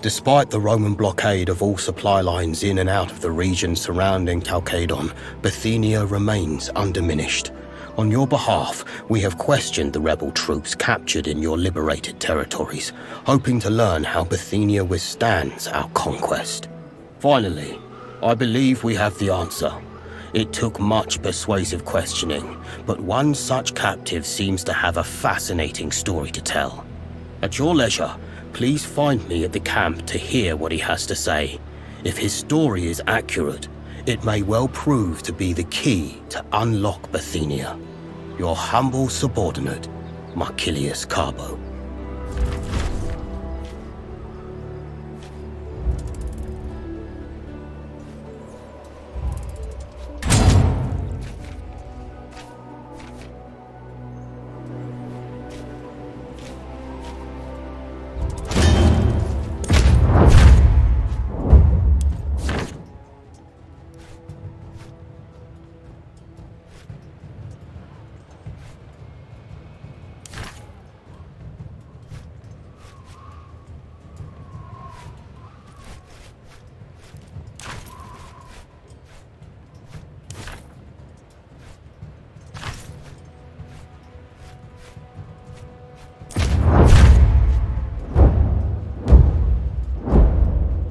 Despite the Roman blockade of all supply lines in and out of the region surrounding Chalcedon, Bithynia remains undiminished. On your behalf, we have questioned the rebel troops captured in your liberated territories, hoping to learn how Bithynia withstands our conquest. Finally, I believe we have the answer. It took much persuasive questioning, but one such captive seems to have a fascinating story to tell. At your leisure, please find me at the camp to hear what he has to say. If his story is accurate, it may well prove to be the key to unlock Bithynia. Your humble subordinate, Marcilius Carbo.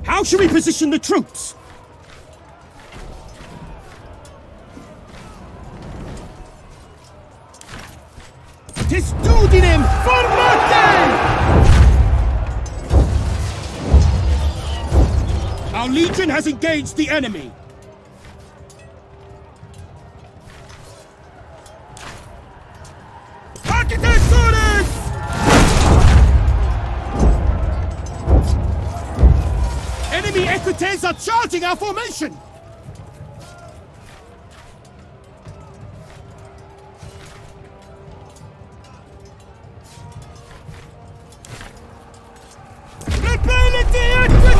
How should we position the troops? Testudinem formate! Our legion has engaged the enemy. Enemy equites are charging our formation! Repellity equites!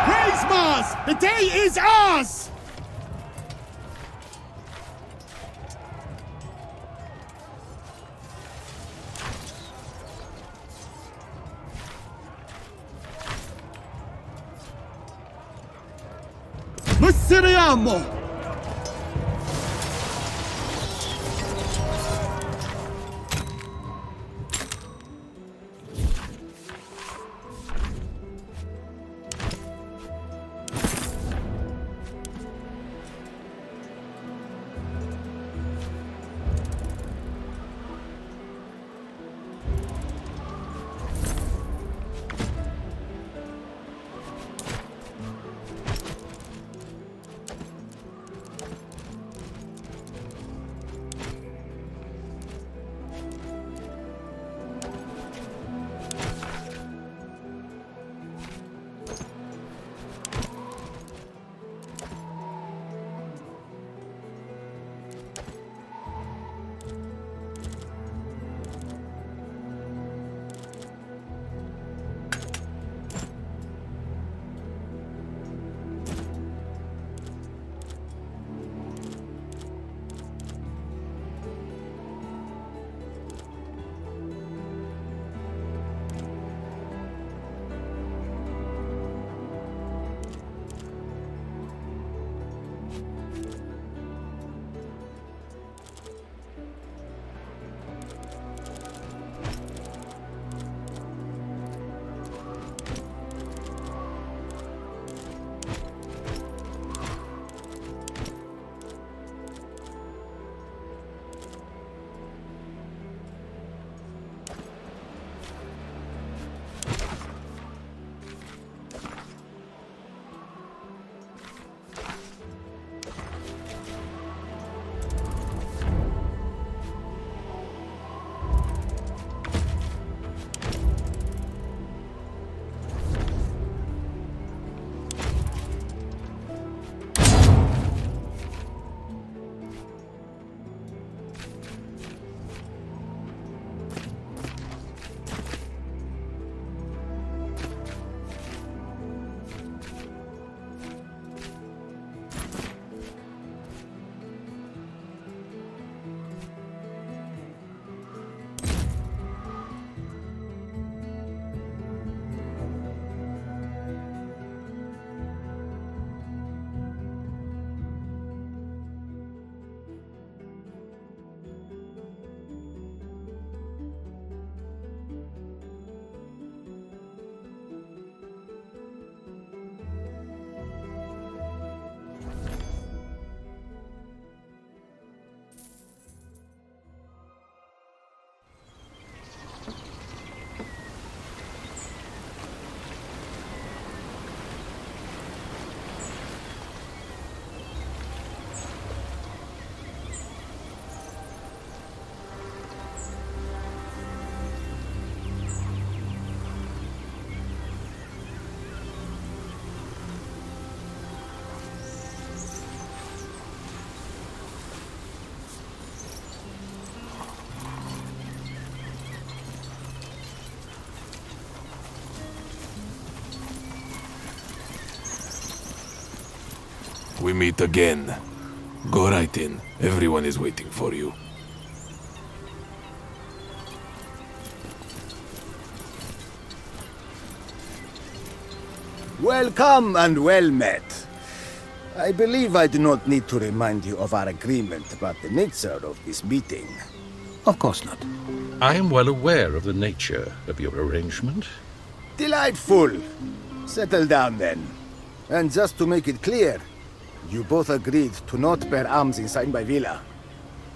Praise Mars! The day is ours! Masseriamo! we meet again. Go right in. Everyone is waiting for you. Welcome and well met. I believe I do not need to remind you of our agreement about the nature of this meeting. Of course not. I am well aware of the nature of your arrangement. Delightful. Settle down then. And just to make it clear, you both agreed to not bear arms inside my villa.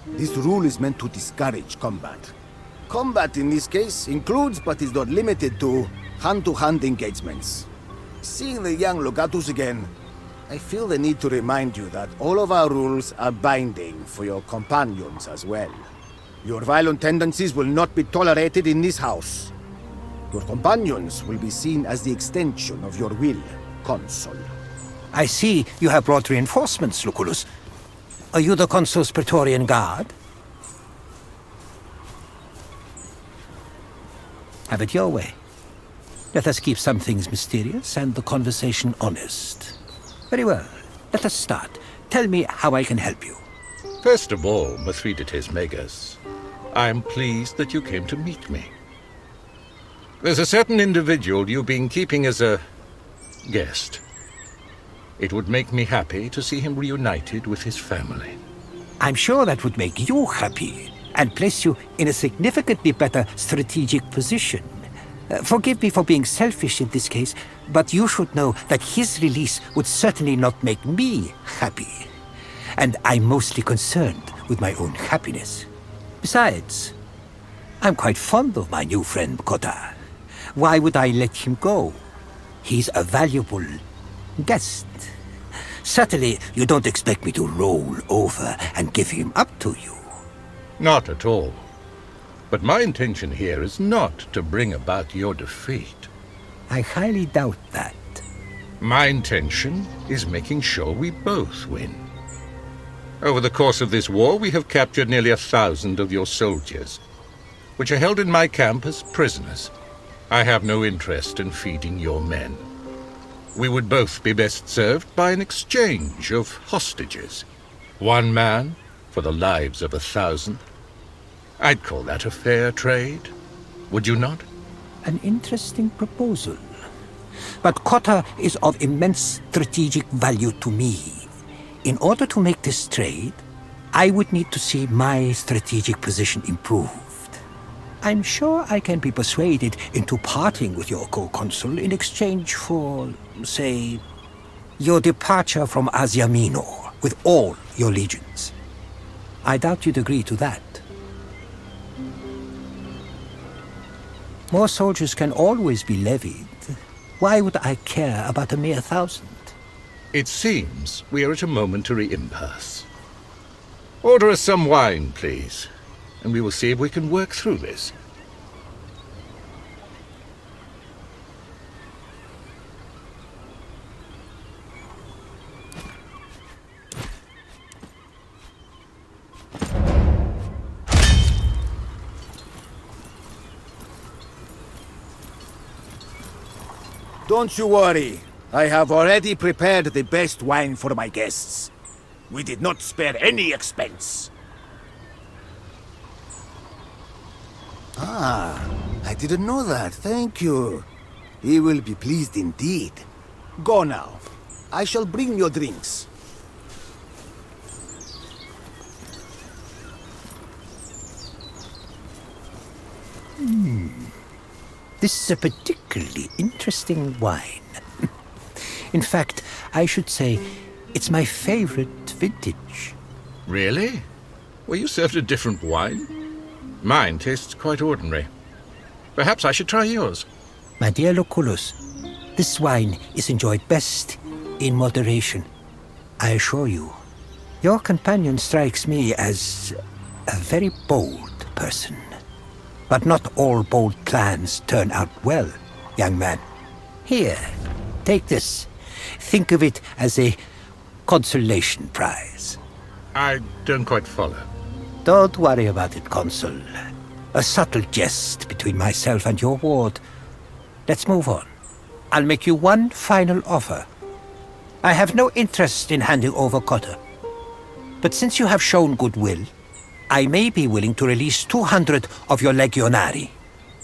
This rule is meant to discourage combat. Combat in this case includes but is not limited to hand-to-hand engagements. Seeing the young Logatus again, I feel the need to remind you that all of our rules are binding for your companions as well. Your violent tendencies will not be tolerated in this house. Your companions will be seen as the extension of your will, Consul. I see you have brought reinforcements, Lucullus. Are you the Consul's Praetorian Guard? Have it your way. Let us keep some things mysterious and the conversation honest. Very well. Let us start. Tell me how I can help you. First of all, Mithridates Megas, I am pleased that you came to meet me. There's a certain individual you've been keeping as a guest. It would make me happy to see him reunited with his family. I'm sure that would make you happy and place you in a significantly better strategic position. Forgive me for being selfish in this case, but you should know that his release would certainly not make me happy. And I'm mostly concerned with my own happiness. Besides, I'm quite fond of my new friend Kota. Why would I let him go? He's a valuable guest. Certainly, you don't expect me to roll over and give him up to you. Not at all. But my intention here is not to bring about your defeat. I highly doubt that. My intention is making sure we both win. Over the course of this war, we have captured nearly 1,000 of your soldiers, which are held in my camp as prisoners. I have no interest in feeding your men. We would both be best served by an exchange of hostages. One man for the lives of 1,000. I'd call that a fair trade, would you not? An interesting proposal. But Kota is of immense strategic value to me. In order to make this trade, I would need to see my strategic position improved. I'm sure I can be persuaded into parting with your co-consul in exchange for, say, your departure from Asia Minor with all your legions. I doubt you'd agree to that. More soldiers can always be levied. Why would I care about a mere 1,000? It seems we are at a momentary impasse. Order us some wine, please, and we will see if we can work through this. Don't you worry. I have already prepared the best wine for my guests. We did not spare any expense. Ah, I didn't know that. Thank you. He will be pleased indeed. Go now. I shall bring your drinks. This is a particularly interesting wine. In fact, I should say it's my favorite vintage. Really? Were you served a different wine? Mine tastes quite ordinary. Perhaps I should try yours. My dear Lucullus, this wine is enjoyed best in moderation. I assure you. Your companion strikes me as a very bold person. But not all bold plans turn out well, young man. Here, take this. Think of it as a consolation prize. I don't quite follow. Don't worry about it, Consul. A subtle jest between myself and your ward. Let's move on. I'll make you one final offer. I have no interest in handing over Cotter. But since you have shown goodwill, I may be willing to release 200 of your legionari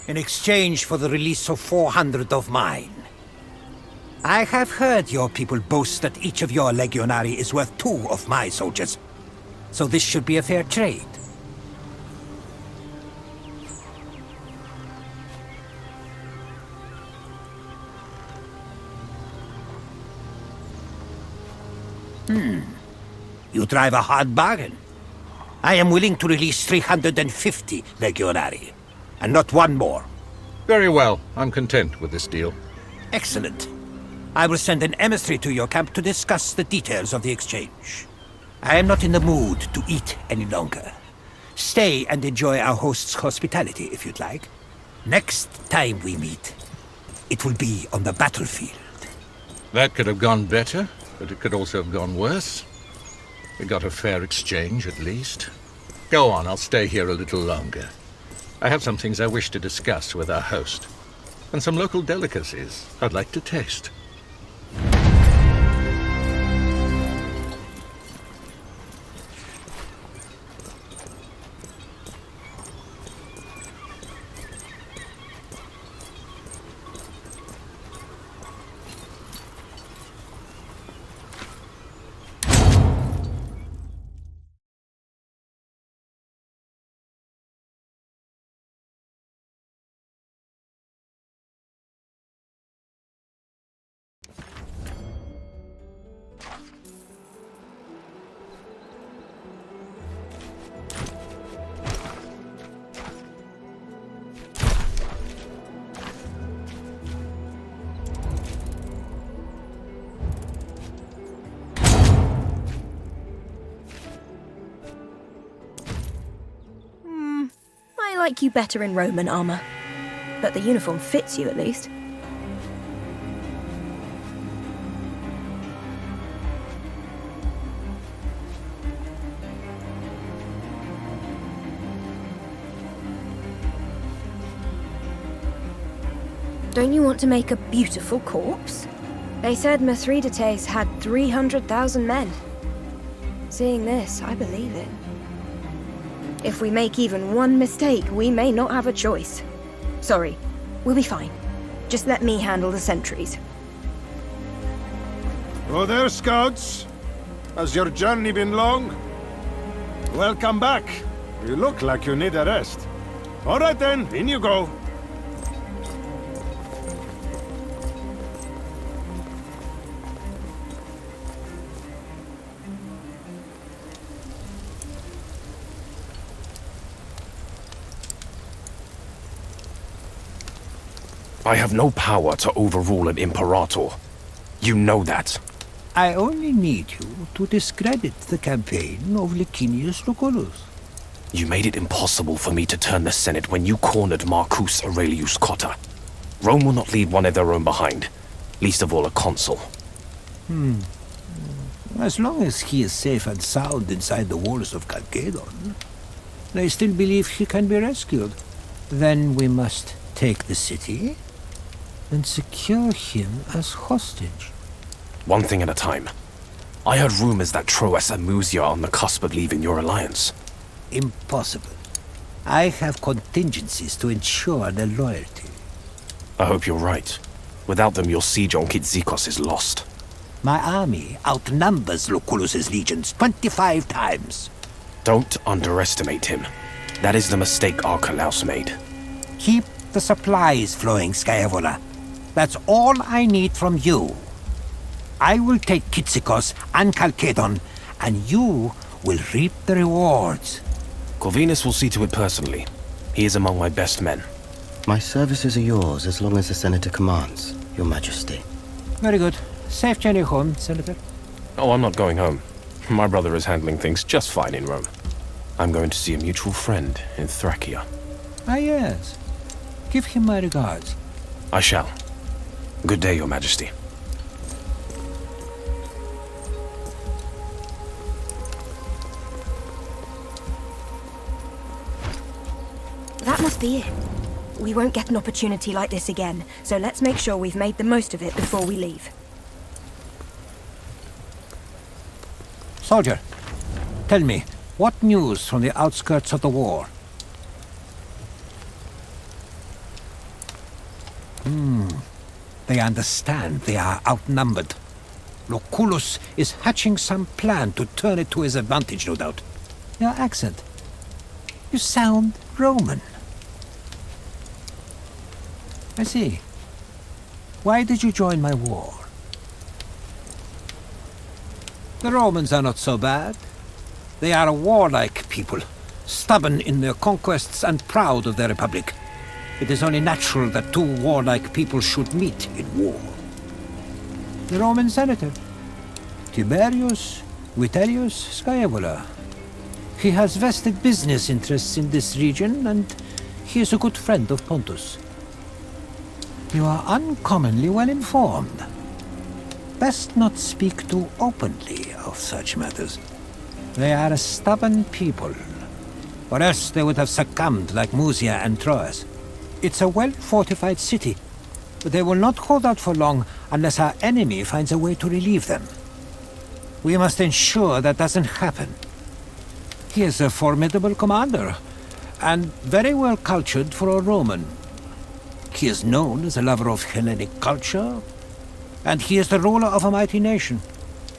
in exchange for the release of 400 of mine. I have heard your people boast that each of your legionari is worth 2 of my soldiers, so this should be a fair trade. You drive a hard bargain. I am willing to release 350 legionari, and not one more. Very well. I'm content with this deal. Excellent. I will send an emissary to your camp to discuss the details of the exchange. I am not in the mood to eat any longer. Stay and enjoy our host's hospitality if you'd like. Next time we meet, it will be on the battlefield. That could have gone better, but it could also have gone worse. We got a fair exchange, at least. Go on, I'll stay here a little longer. I have some things I wish to discuss with our host, and some local delicacies I'd like to taste. I like you better in Roman armor. But the uniform fits you at least. Don't you want to make a beautiful corpse? They said Mithridates had 300,000 men. Seeing this, I believe it. If we make even one mistake, we may not have a choice. Sorry, we'll be fine. Just let me handle the sentries. Oh there, scouts. Has your journey been long? Welcome back. You look like you need a rest. All right then, in you go. I have no power to overrule an Imperator. You know that. I only need you to discredit the campaign of Licinius Lucullus. You made it impossible for me to turn the Senate when you cornered Marcus Aurelius Cotta. Rome will not leave one of their own behind, least of all a consul. As long as he is safe and sound inside the walls of Chalcedon, I still believe he can be rescued. Then we must take the city and secure him as hostage. One thing at a time. I heard rumors that Troas and Musia are on the cusp of leaving your alliance. Impossible. I have contingencies to ensure their loyalty. I hope you're right. Without them, your siege on Kitzikos is lost. My army outnumbers Lucullus's legions 25 times. Don't underestimate him. That is the mistake Archelaus made. Keep the supplies flowing, Scaevola. That's all I need from you. I will take Kitzikos and Chalcedon, and you will reap the rewards. Corvinus will see to it personally. He is among my best men. My services are yours as long as the Senator commands, Your Majesty. Very good. Safe journey home, Senator. Oh, I'm not going home. My brother is handling things just fine in Rome. I'm going to see a mutual friend in Thracia. Ah, yes. Give him my regards. I shall. Good day, Your Majesty. That must be it. We won't get an opportunity like this again, so let's make sure we've made the most of it before we leave. Soldier, tell me, what news from the outskirts of the war? They understand they are outnumbered. Lucullus is hatching some plan to turn it to his advantage, no doubt. Your accent. You sound Roman. I see. Why did you join my war? The Romans are not so bad. They are a warlike people, stubborn in their conquests and proud of their republic. It is only natural that two warlike people should meet in war. The Roman senator, Tiberius Vitellius Scaevola. He has vested business interests in this region, and he is a good friend of Pontus. You are uncommonly well informed. Best not speak too openly of such matters. They are a stubborn people, or else they would have succumbed like Musia and Troas. It's a well-fortified city, but they will not hold out for long unless our enemy finds a way to relieve them. We must ensure that doesn't happen. He is a formidable commander, and very well cultured for a Roman. He is known as a lover of Hellenic culture, and he is the ruler of a mighty nation.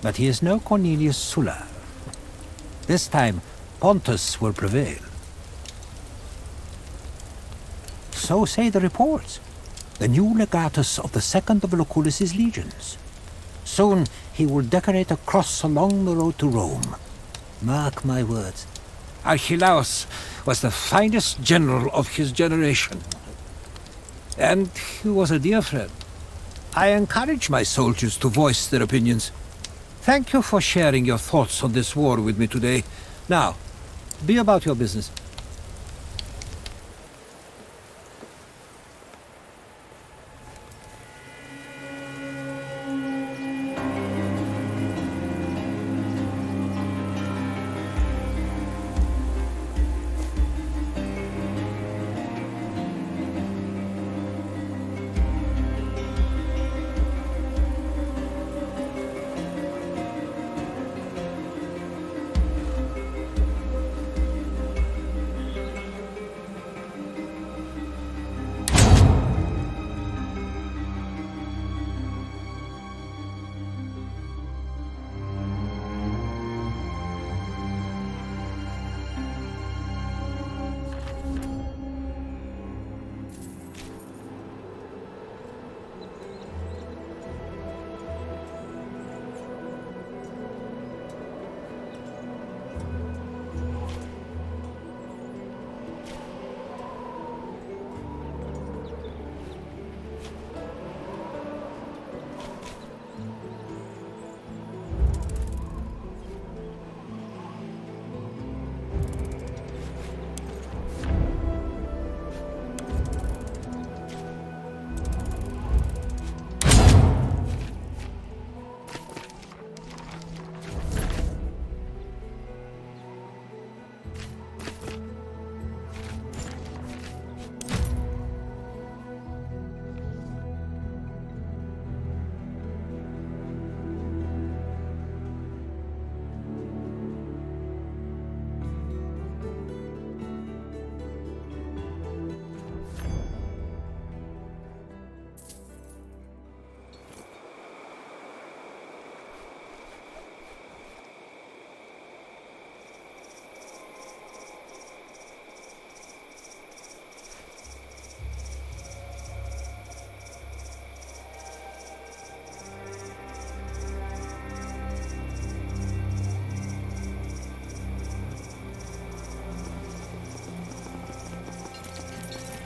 But he is no Cornelius Sulla. This time, Pontus will prevail. So say the reports. The new legatus of the second of Lucullus's legions. Soon he will decorate a cross along the road to Rome. Mark my words. Archelaus was the finest general of his generation. And he was a dear friend. I encourage my soldiers to voice their opinions. Thank you for sharing your thoughts on this war with me today. Now, be about your business.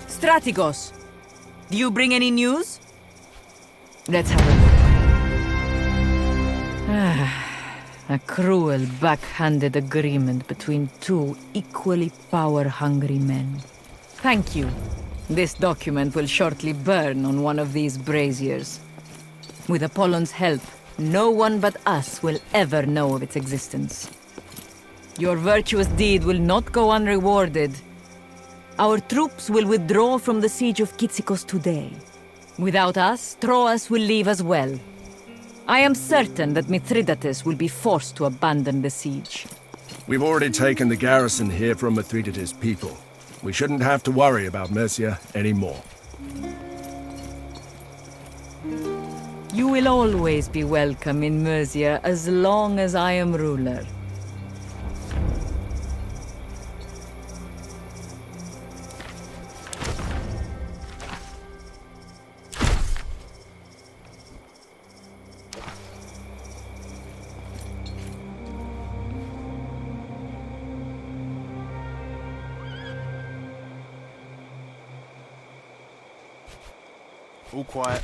Strategos, do you bring any news? Let's have a look. A cruel, backhanded agreement between two equally power-hungry men. Thank you. This document will shortly burn on one of these braziers. With Apollon's help, no one but us will ever know of its existence. Your virtuous deed will not go unrewarded. Our troops will withdraw from the siege of Kitsikos today. Without us, Troas will leave as well. I am certain that Mithridates will be forced to abandon the siege. We've already taken the garrison here from Mithridates' people. We shouldn't have to worry about Mercia anymore. You will always be welcome in Mercia as long as I am ruler. All quiet.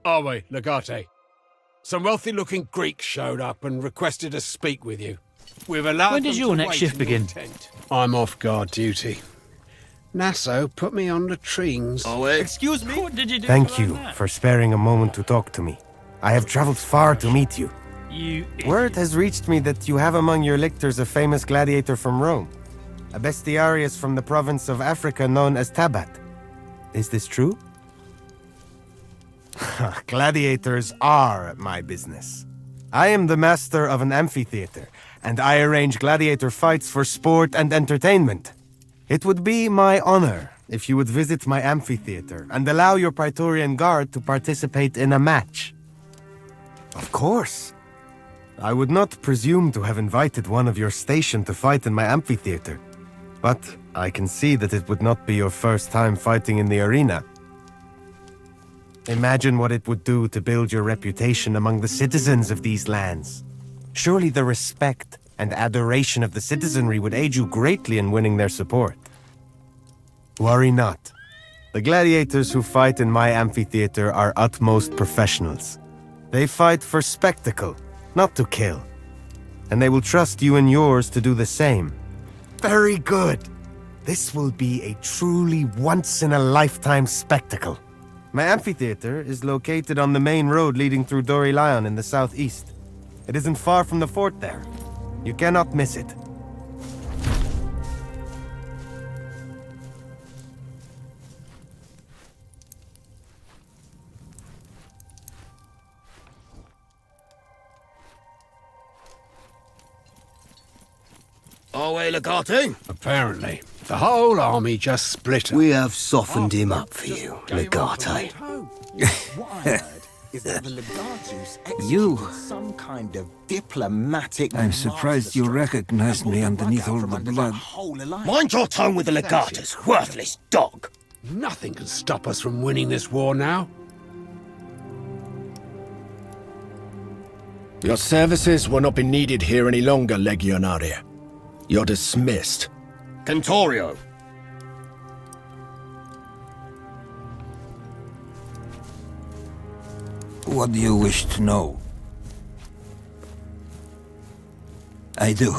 Are we, Legate? Some wealthy-looking Greeks showed up and requested to speak with you. We've allowed When does them your to next wait shift in your begin? tent. I'm off guard duty. Nasso put me on latrines. Excuse me? What did you do? Thank you for sparing a moment to talk to me. I have traveled far to meet you. You Word has reached me that you have among your lictors a famous gladiator from Rome. A bestiarius from the province of Africa known as Tabat. Is this true? Gladiators are my business. I am the master of an amphitheater, and I arrange gladiator fights for sport and entertainment. It would be my honor if you would visit my amphitheater and allow your Praetorian Guard to participate in a match. Of course. I would not presume to have invited one of your station to fight in my amphitheater, but I can see that it would not be your first time fighting in the arena. Imagine what it would do to build your reputation among the citizens of these lands. Surely the respect and adoration of the citizenry would aid you greatly in winning their support. Worry not. The gladiators who fight in my amphitheater are utmost professionals. They fight for spectacle, not to kill. And they will trust you and yours to do the same. Very good. This will be a truly once-in-a-lifetime spectacle. My amphitheater is located on the main road leading through Dori Lion in the southeast. It isn't far from the fort there. You cannot miss it. Are we, Legate? Apparently. The whole army just split up. We have softened him up for you, Legate. What I heard is that the Legatus You. executed some kind of diplomatic. I'm surprised you recognized me underneath all the blood. Mind your tongue with the Legatus, worthless dog! Nothing can stop us from winning this war now. Your services will not be needed here any longer, Legionaria. You're dismissed. Cantorio! What do you wish to know? I do.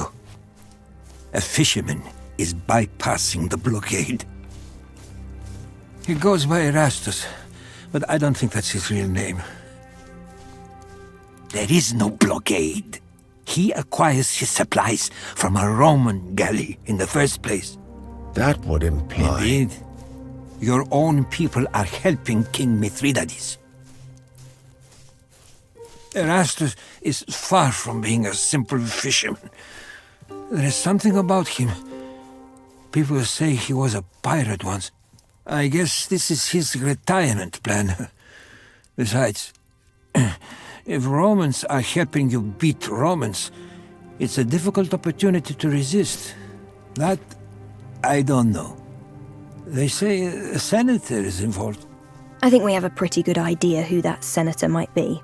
A fisherman is bypassing the blockade. He goes by Erastus, but I don't think that's his real name. There is no blockade. He acquires his supplies from a Roman galley in the first place. That would imply... Indeed. Your own people are helping King Mithridates. Erastus is far from being a simple fisherman. There is something about him. People say he was a pirate once. I guess this is his retirement plan. Besides, if Romans are helping you beat Romans, it's a difficult opportunity to resist. That, I don't know. They say a senator is involved. I think we have a pretty good idea who that senator might be.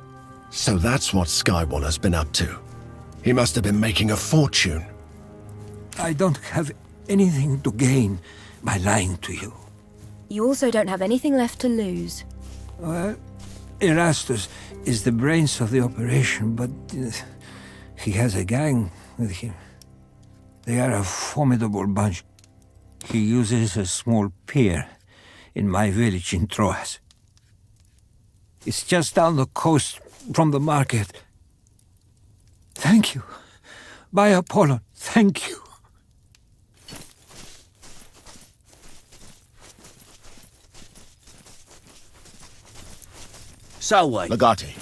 So that's what Skywaller's been up to. He must have been making a fortune. I don't have anything to gain by lying to you. You also don't have anything left to lose. Well, Erastus is the brains of the operation, but he has a gang with him. They are a formidable bunch. He uses a small pier in my village in Troas. It's just down the coast from the market. Thank you. By Apollo, thank you. Legate,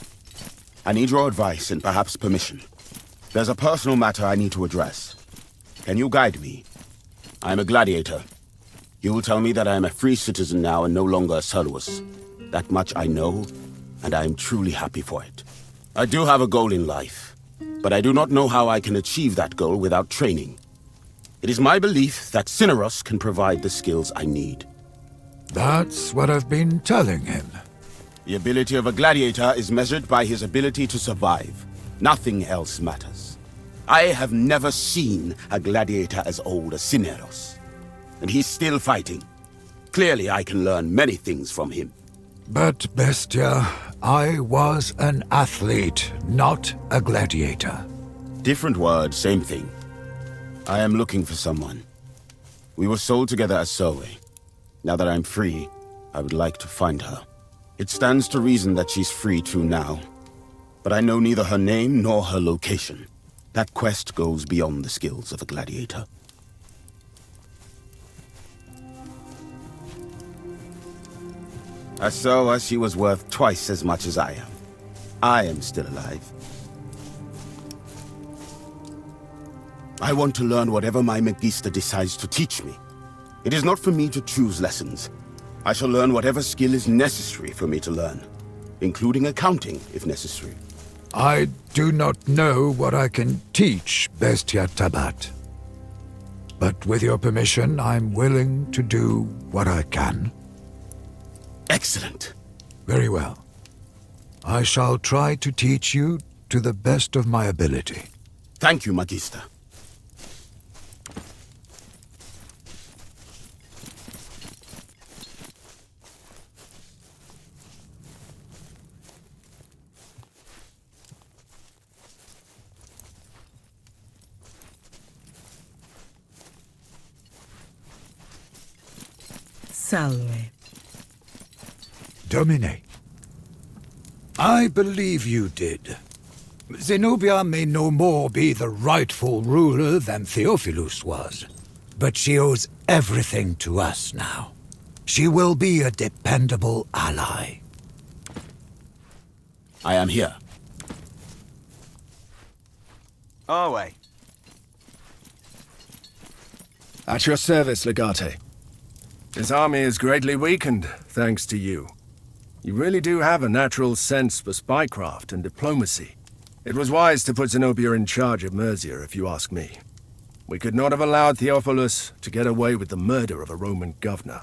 I need your advice and perhaps permission. There's a personal matter I need to address. Can you guide me? I'm a gladiator. You will tell me that I am a free citizen now and no longer a Serluus. That much I know, and I am truly happy for it. I do have a goal in life, but I do not know how I can achieve that goal without training. It is my belief that Cineros can provide the skills I need. That's what I've been telling him. The ability of a gladiator is measured by his ability to survive. Nothing else matters. I have never seen a gladiator as old as Cineros. And he's still fighting. Clearly I can learn many things from him. But, Bestia, I was an athlete, not a gladiator. Different word, same thing. I am looking for someone. We were sold together as Zoe. Now that I'm free, I would like to find her. It stands to reason that she's free too now. But I know neither her name nor her location. That quest goes beyond the skills of a gladiator. I saw her, she was worth twice as much as I am. I am still alive. I want to learn whatever my Magister decides to teach me. It is not for me to choose lessons. I shall learn whatever skill is necessary for me to learn, including accounting, if necessary. I do not know what I can teach, Bestia Tabat. But with your permission, I'm willing to do what I can. Excellent. Very well. I shall try to teach you to the best of my ability. Thank you, Magister. Salve. Domine. I believe you did. Zenobia may no more be the rightful ruler than Theophilus was, but she owes everything to us now. She will be a dependable ally. I am here. Away. At your service, Legate. This army is greatly weakened, thanks to you. You really do have a natural sense for spycraft and diplomacy. It was wise to put Zenobia in charge of Mercia, if you ask me. We could not have allowed Theophilus to get away with the murder of a Roman governor.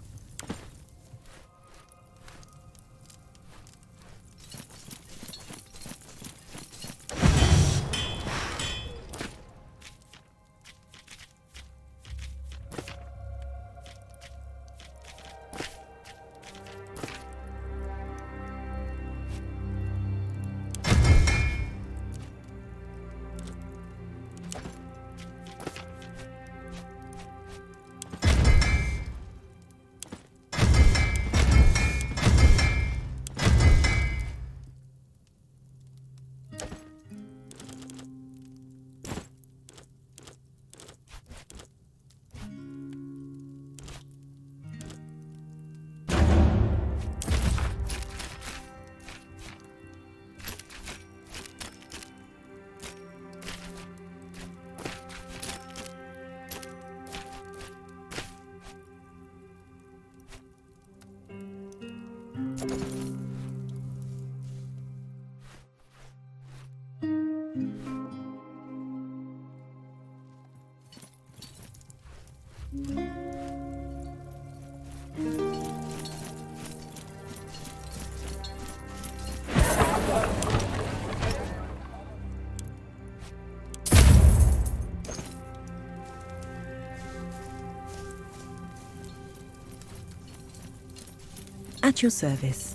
At your service.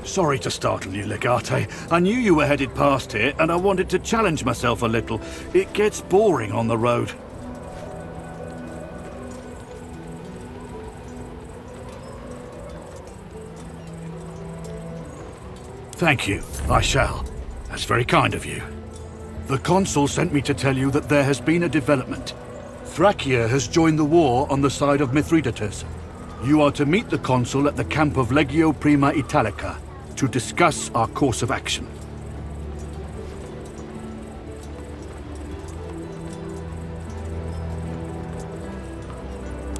Sorry to startle you, Legate. I knew you were headed past here, and I wanted to challenge myself a little. It gets boring on the road. Thank you. I shall. That's very kind of you. The consul sent me to tell you that there has been a development. Thracia has joined the war on the side of Mithridates. You are to meet the consul at the camp of Legio Prima Italica to discuss our course of action.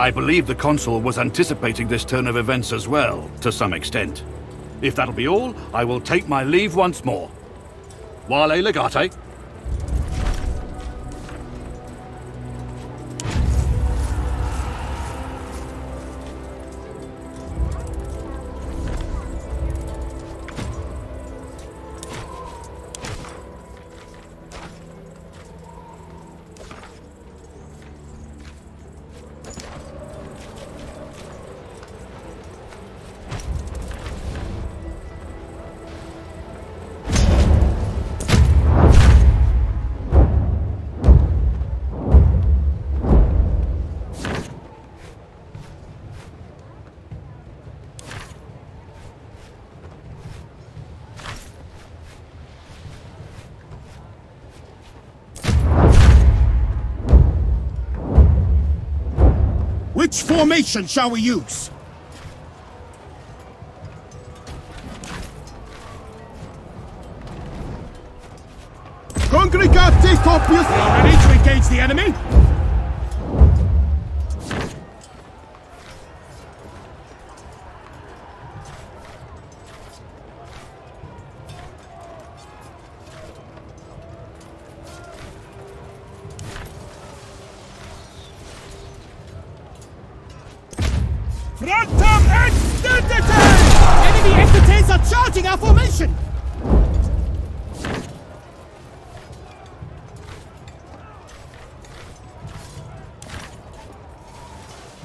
I believe the consul was anticipating this turn of events as well, to some extent. If that'll be all, I will take my leave once more. Vale Legate. Which formation shall we use? Congregate copius! We are ready to engage the enemy! Frontum extendite! Enemy entities are charging our formation!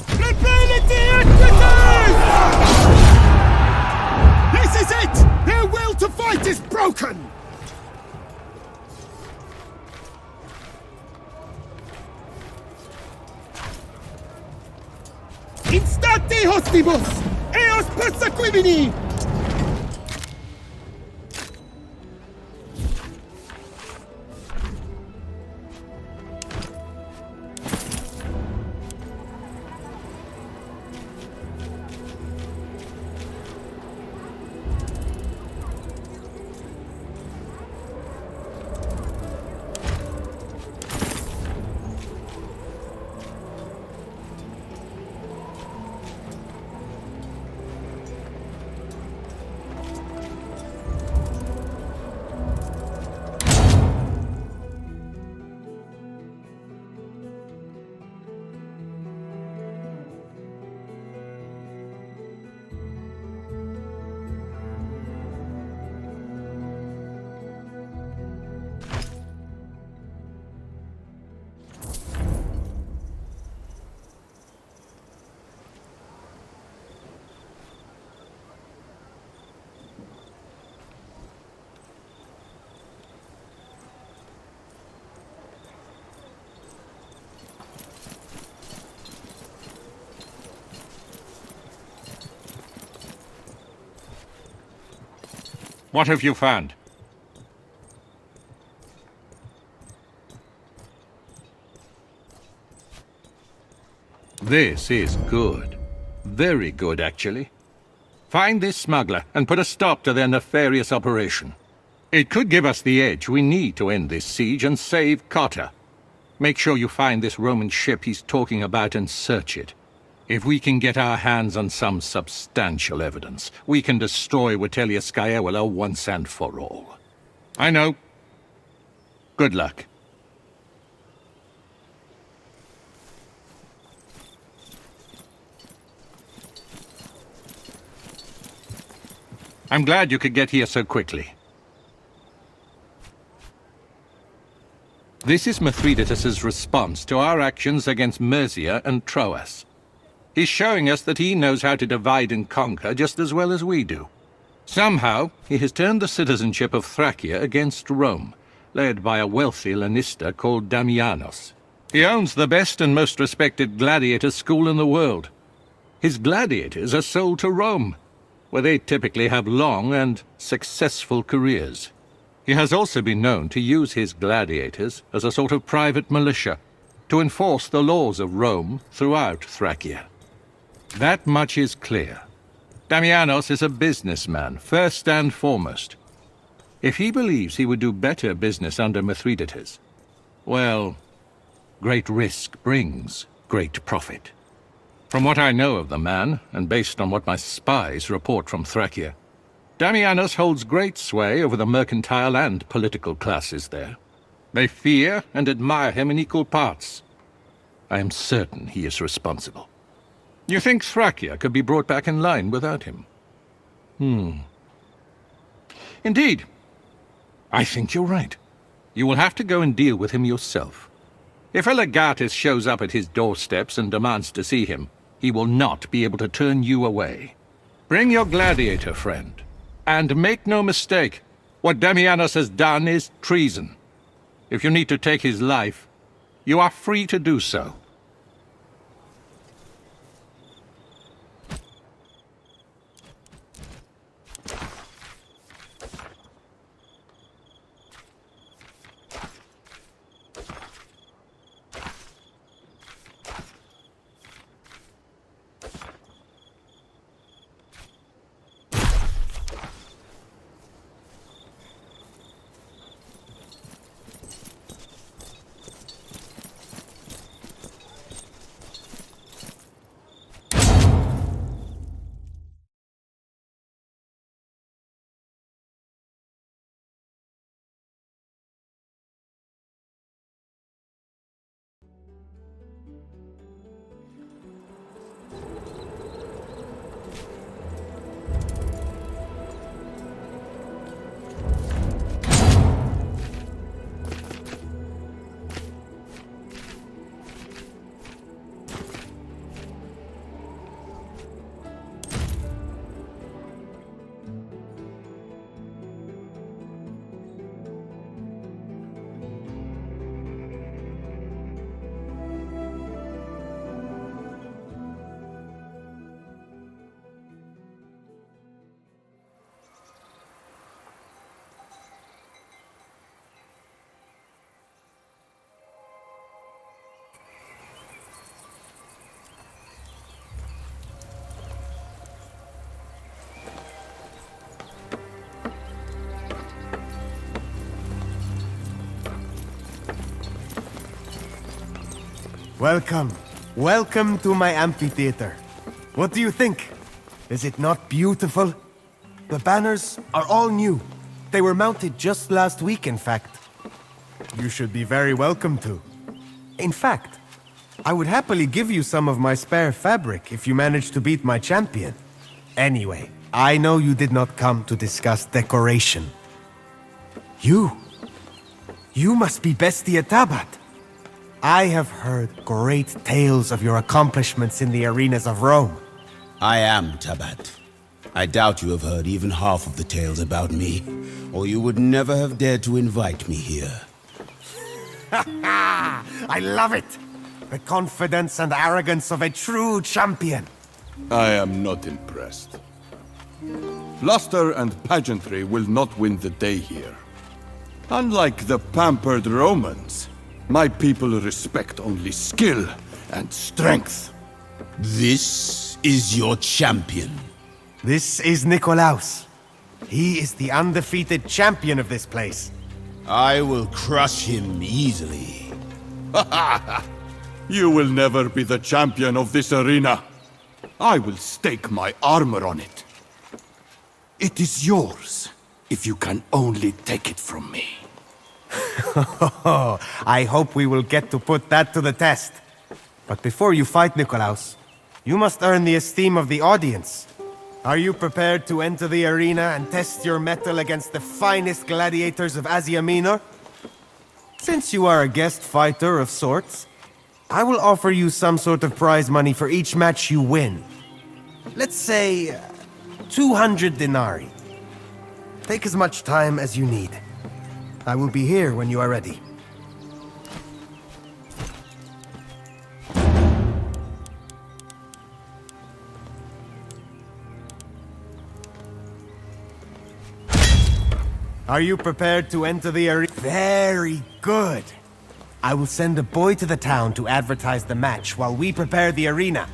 Rebellity equities! This is it! Their will to fight is broken! Instate hostibus! Eos persequimini! What have you found? This is good. Very good, actually. Find this smuggler and put a stop to their nefarious operation. It could give us the edge we need to end this siege and save Cotta. Make sure you find this Roman ship he's talking about and search it. If we can get our hands on some substantial evidence, we can destroy Vitellia Scaevola once and for all. I know. Good luck. I'm glad you could get here so quickly. This is Mithridates' response to our actions against Mercia and Troas. He's showing us that he knows how to divide and conquer just as well as we do. Somehow, he has turned the citizenship of Thracia against Rome, led by a wealthy Lanista called Damianos. He owns the best and most respected gladiator school in the world. His gladiators are sold to Rome, where they typically have long and successful careers. He has also been known to use his gladiators as a sort of private militia to enforce the laws of Rome throughout Thracia. That much is clear. Damianos is a businessman, first and foremost. If he believes he would do better business under Mithridates, well, great risk brings great profit. From what I know of the man, and based on what my spies report from Thracia, Damianos holds great sway over the mercantile and political classes there. They fear and admire him in equal parts. I am certain he is responsible. You think Thracia could be brought back in line without him? Indeed. I think you're right. You will have to go and deal with him yourself. If a legatus shows up at his doorsteps and demands to see him, he will not be able to turn you away. Bring your gladiator friend. And make no mistake, what Damianos has done is treason. If you need to take his life, you are free to do so. Welcome. Welcome to my amphitheater. What do you think? Is it not beautiful? The banners are all new. They were mounted just last week, in fact. You should be very welcome to. In fact, I would happily give you some of my spare fabric if you manage to beat my champion. Anyway, I know you did not come to discuss decoration. You must be Bestia Tabat. I have heard great tales of your accomplishments in the arenas of Rome. I am Tabat. I doubt you have heard even half of the tales about me, or you would never have dared to invite me here. I love it! The confidence and arrogance of a true champion. I am not impressed. Luster and pageantry will not win the day here. Unlike the pampered Romans, my people respect only skill and strength. This is your champion. This is Nikolaus. He is the undefeated champion of this place. I will crush him easily. You will never be the champion of this arena. I will stake my armor on it. It is yours, if you can only take it from me. I hope we will get to put that to the test. But before you fight Nikolaus, you must earn the esteem of the audience. Are you prepared to enter the arena and test your mettle against the finest gladiators of Asia Minor? Since you are a guest fighter of sorts, I will offer you some sort of prize money for each match you win. Let's say 200 denarii. Take as much time as you need. I will be here when you are ready. Are you prepared to enter the arena? Very good. I will send a boy to the town to advertise the match while we prepare the arena.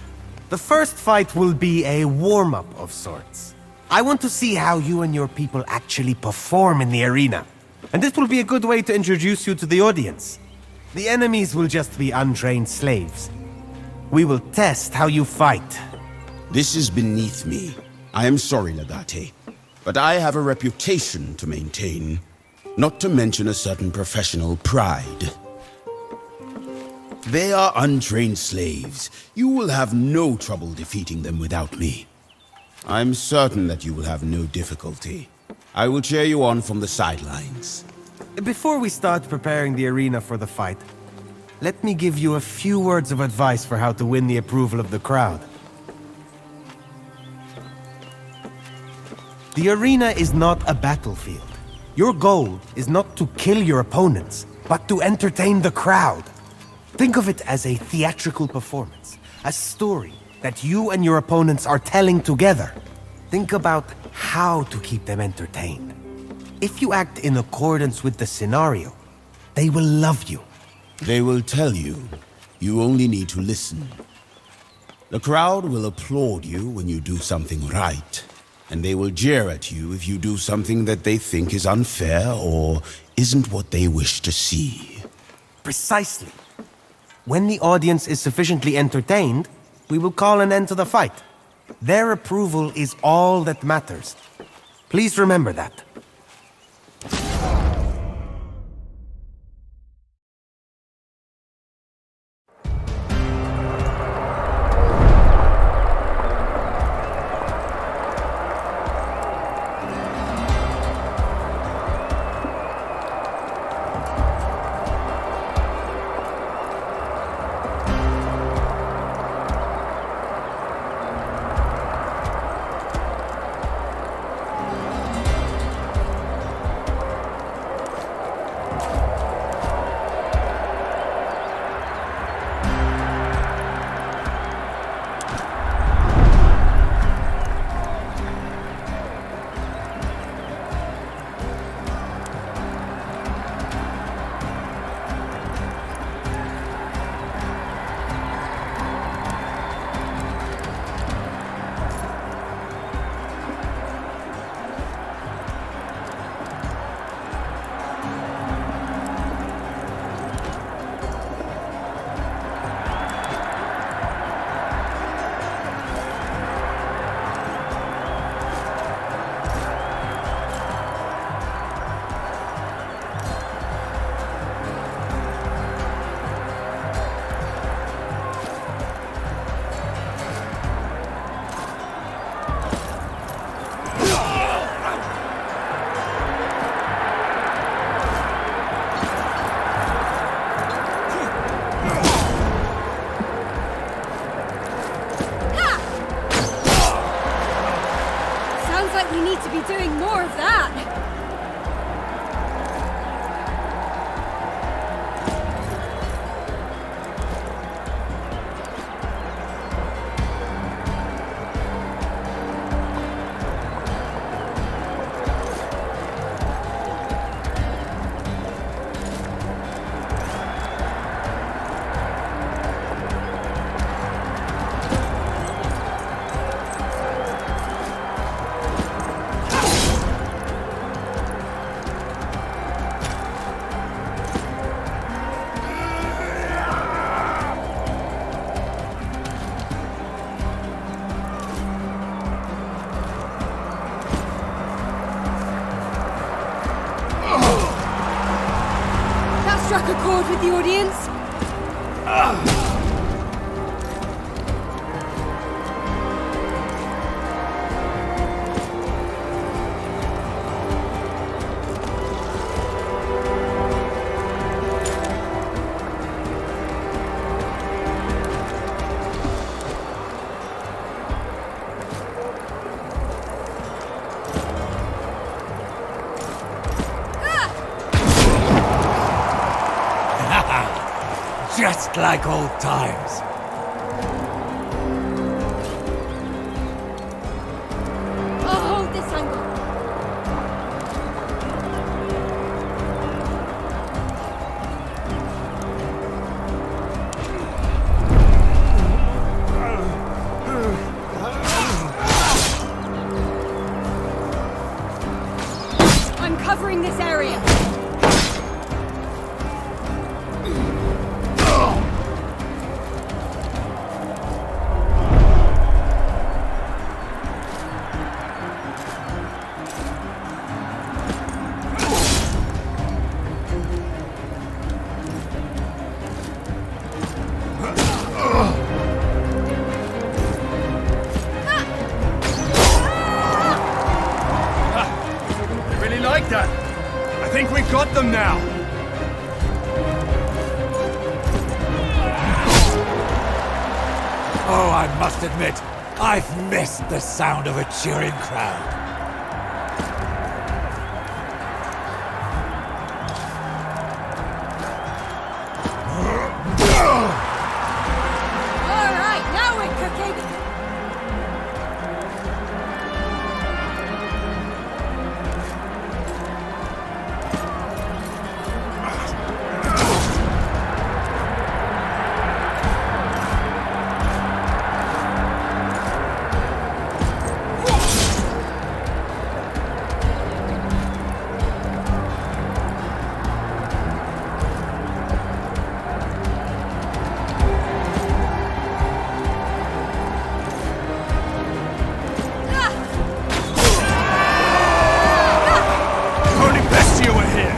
The first fight will be a warm-up of sorts. I want to see how you and your people actually perform in the arena. And this will be a good way to introduce you to the audience. The enemies will just be untrained slaves. We will test how you fight. This is beneath me. I am sorry, Legate, but I have a reputation to maintain, not to mention a certain professional pride. They are untrained slaves. You will have no trouble defeating them without me. I'm certain that you will have no difficulty. I will cheer you on from the sidelines. Before we start preparing the arena for the fight, let me give you a few words of advice for how to win the approval of the crowd. The arena is not a battlefield. Your goal is not to kill your opponents, but to entertain the crowd. Think of it as a theatrical performance, a story that you and your opponents are telling together. Think about how to keep them entertained. If you act in accordance with the scenario, they will love you. They will tell you. You only need to listen. The crowd will applaud you when you do something right, and they will jeer at you if you do something that they think is unfair or isn't what they wish to see. Precisely. When the audience is sufficiently entertained, we will call an end to the fight. Their approval is all that matters. Please remember that. Doing more of that! Struck a chord with the audience. Just like old times. I'll hold this angle. I'm covering this area. done. I think we've got them now. Oh, I must admit, I've missed the sound of a cheering crowd. All right, now we're cooking. Only Bestia were here.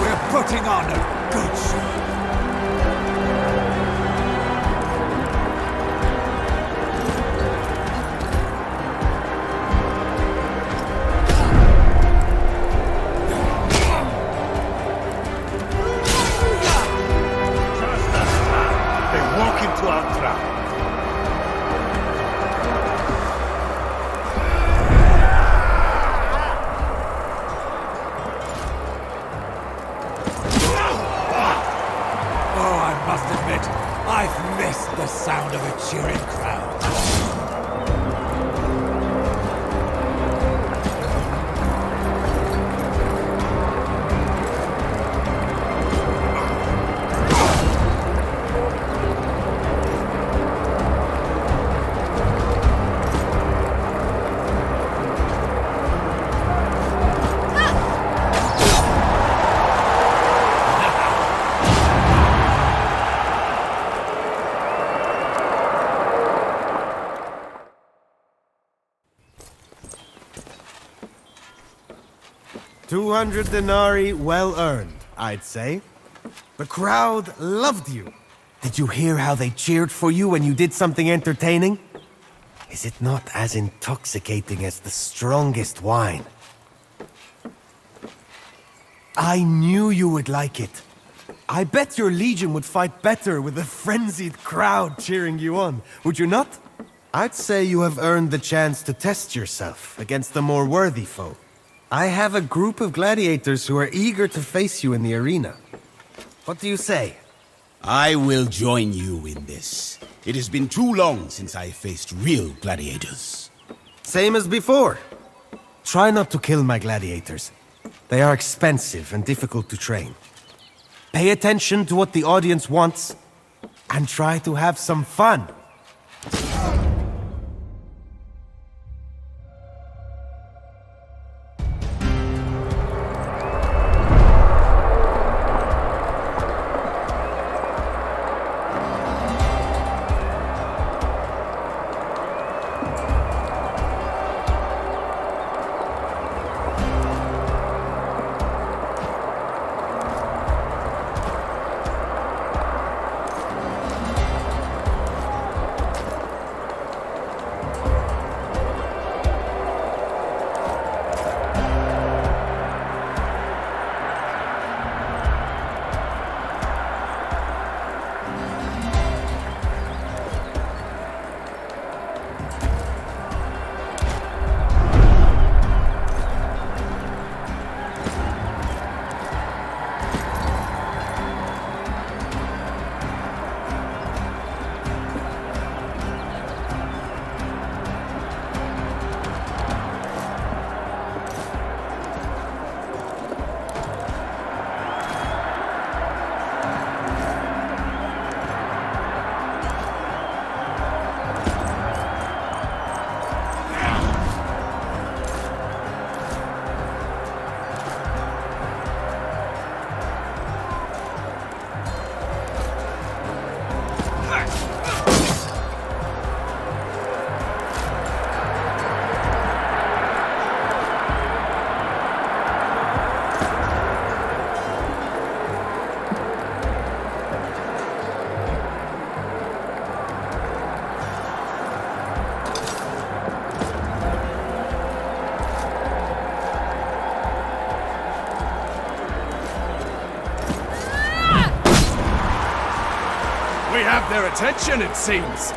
We're putting on a good show. They walk into our trap. Oh, I must admit, I've missed the sound of a cheering crowd. $200 denarii well earned, I'd say. The crowd loved you. Did you hear how they cheered for you when you did something entertaining? Is it not as intoxicating as the strongest wine? I knew you would like it. I bet your legion would fight better with a frenzied crowd cheering you on, would you not? I'd say you have earned the chance to test yourself against a more worthy foe. I have a group of gladiators who are eager to face you in the arena. What do you say? I will join you in this. It has been too long since I faced real gladiators. Same as before. Try not to kill my gladiators. They are expensive and difficult to train. Pay attention to what the audience wants, and try to have some fun. have their attention, it seems.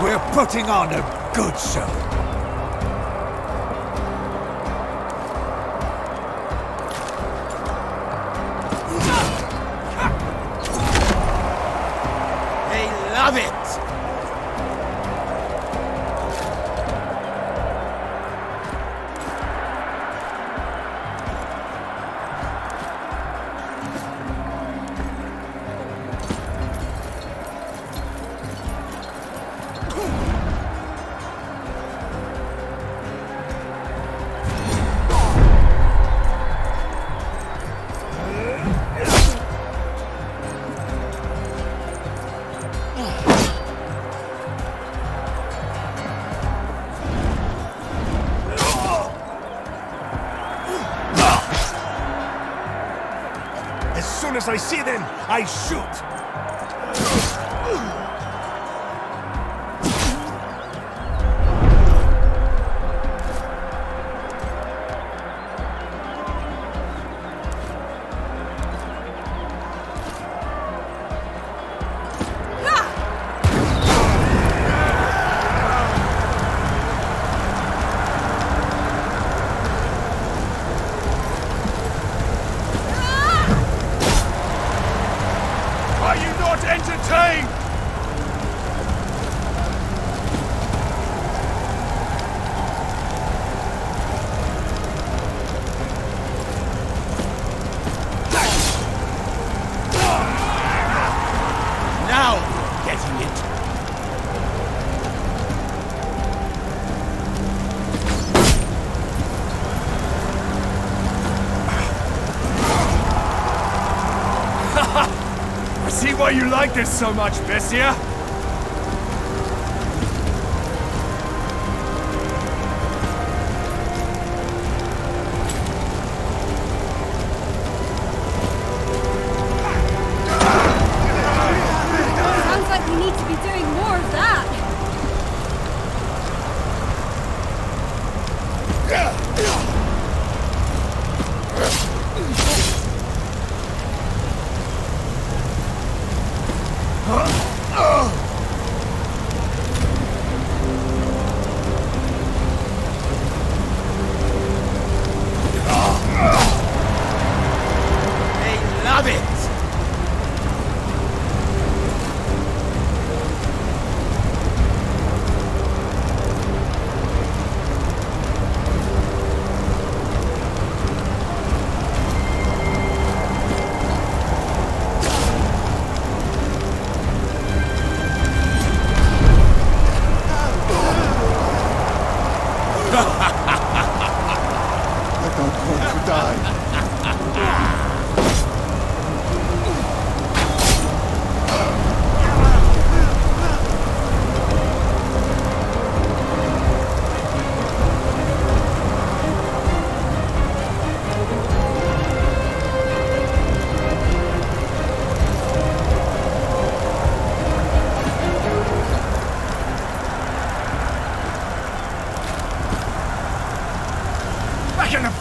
We're putting on a good show. They love it! As soon as I see them, I shoot. Are you not entertained? Now, getting it. I see why you like this so much, Bessia. Sounds like we need to be doing more of that. They love it!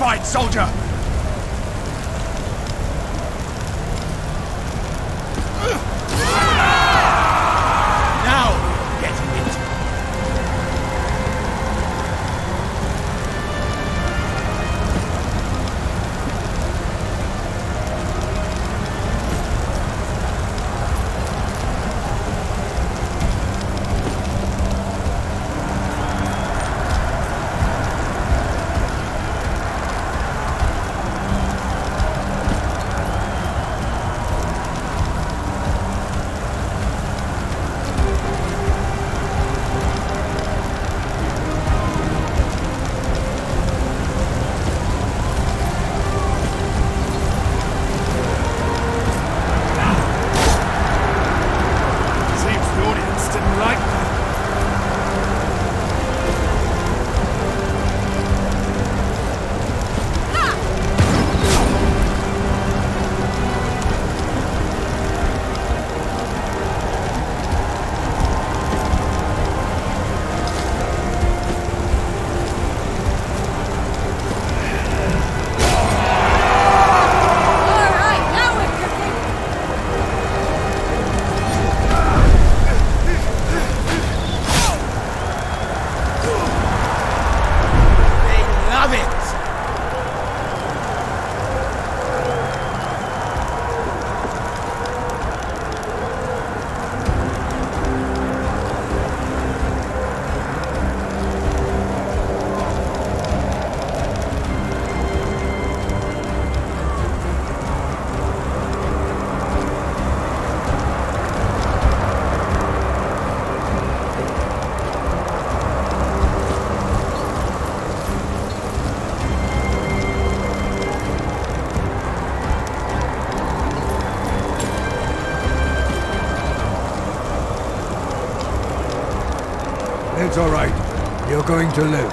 fight, soldier! Now, get it! It's all right. You're going to live.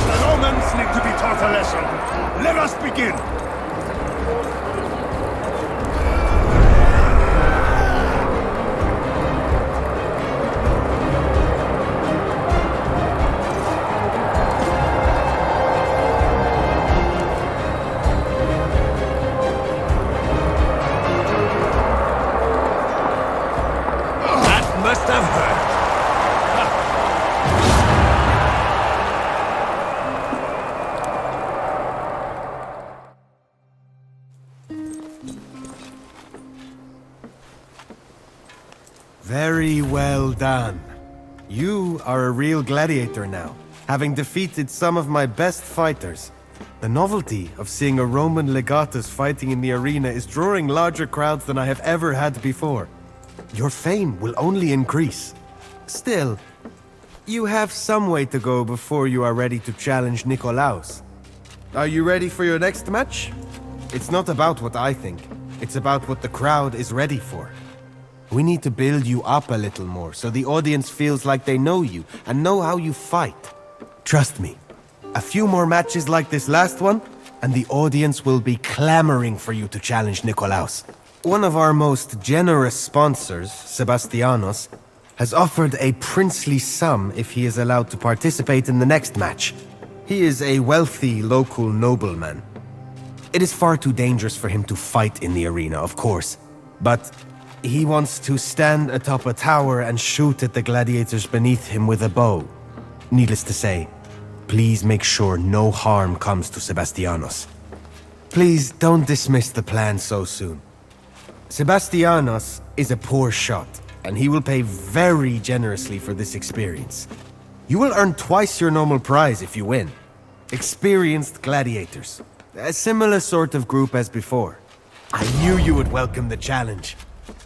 The Romans need to be taught a lesson. Let us begin. That must have hurt. Very well done. You are a real gladiator now, having defeated some of my best fighters. The novelty of seeing a Roman legatus fighting in the arena is drawing larger crowds than I have ever had before. Your fame will only increase. Still, you have some way to go before you are ready to challenge Nikolaos. Are you ready for your next match? It's not about what I think. It's about what the crowd is ready for. We need to build you up a little more so the audience feels like they know you and know how you fight. Trust me, a few more matches like this last one, and the audience will be clamoring for you to challenge Nikolaos. One of our most generous sponsors, Sebastianos, has offered a princely sum if he is allowed to participate in the next match. He is a wealthy local nobleman. It is far too dangerous for him to fight in the arena, of course, but he wants to stand atop a tower and shoot at the gladiators beneath him with a bow. Needless to say, please make sure no harm comes to Sebastianos. Please don't dismiss the plan so soon. Sebastianos is a poor shot, and he will pay very generously for this experience. You will earn twice your normal prize if you win. Experienced gladiators. A similar sort of group as before. I knew you would welcome the challenge.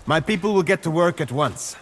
My people will get to work at once.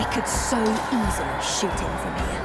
I could so easily shoot him from here.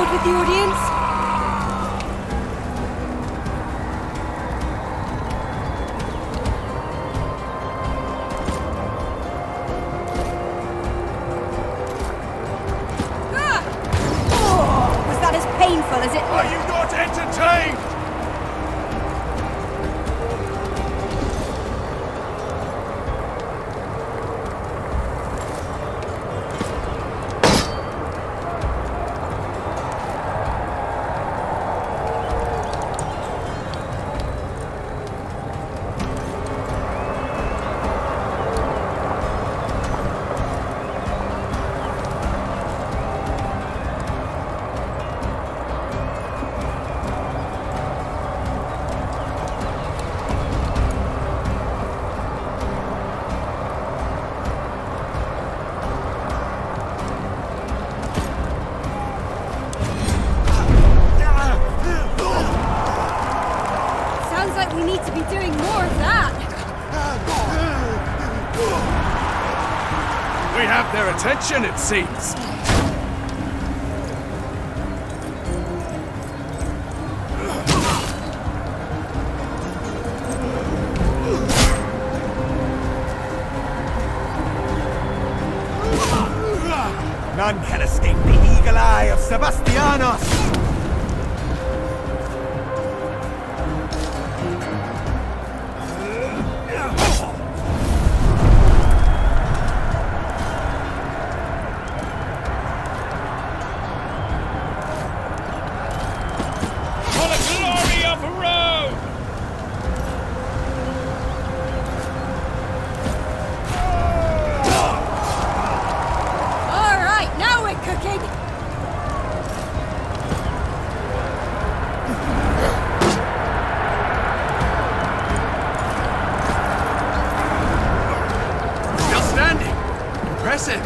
With the audience. Was that as painful as it looked? Are you not entertained? We need to be doing more of that. We have their attention, it seems. None can escape the eagle eye of Sebastianos! Impressive.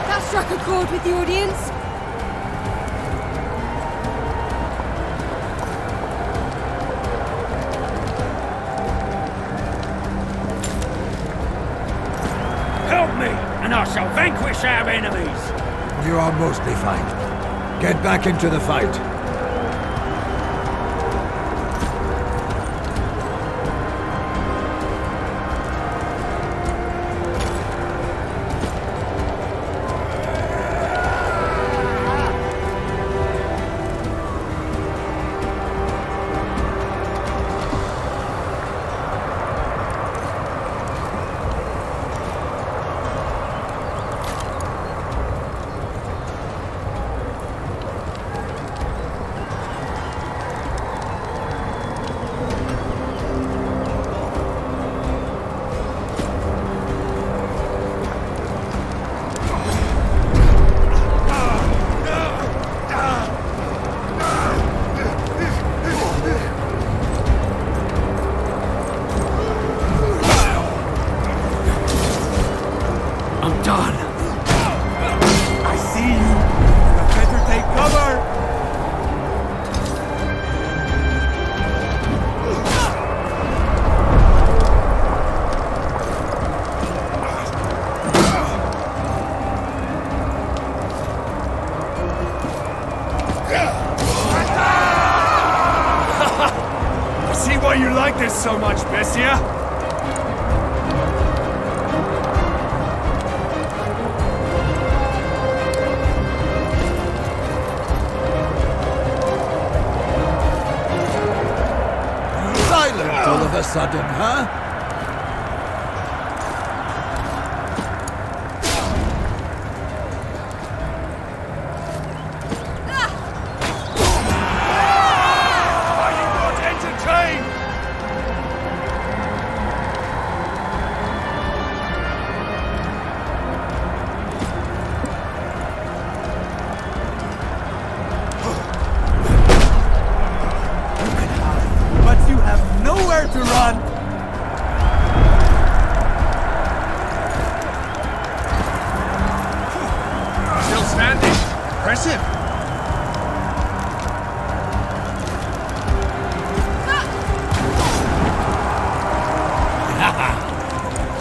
That struck a chord with the audience. Help me, and I shall vanquish our enemies. You are mostly fine. Get back into the fight. why you like this so much, Bessia? Silent all of a sudden, huh?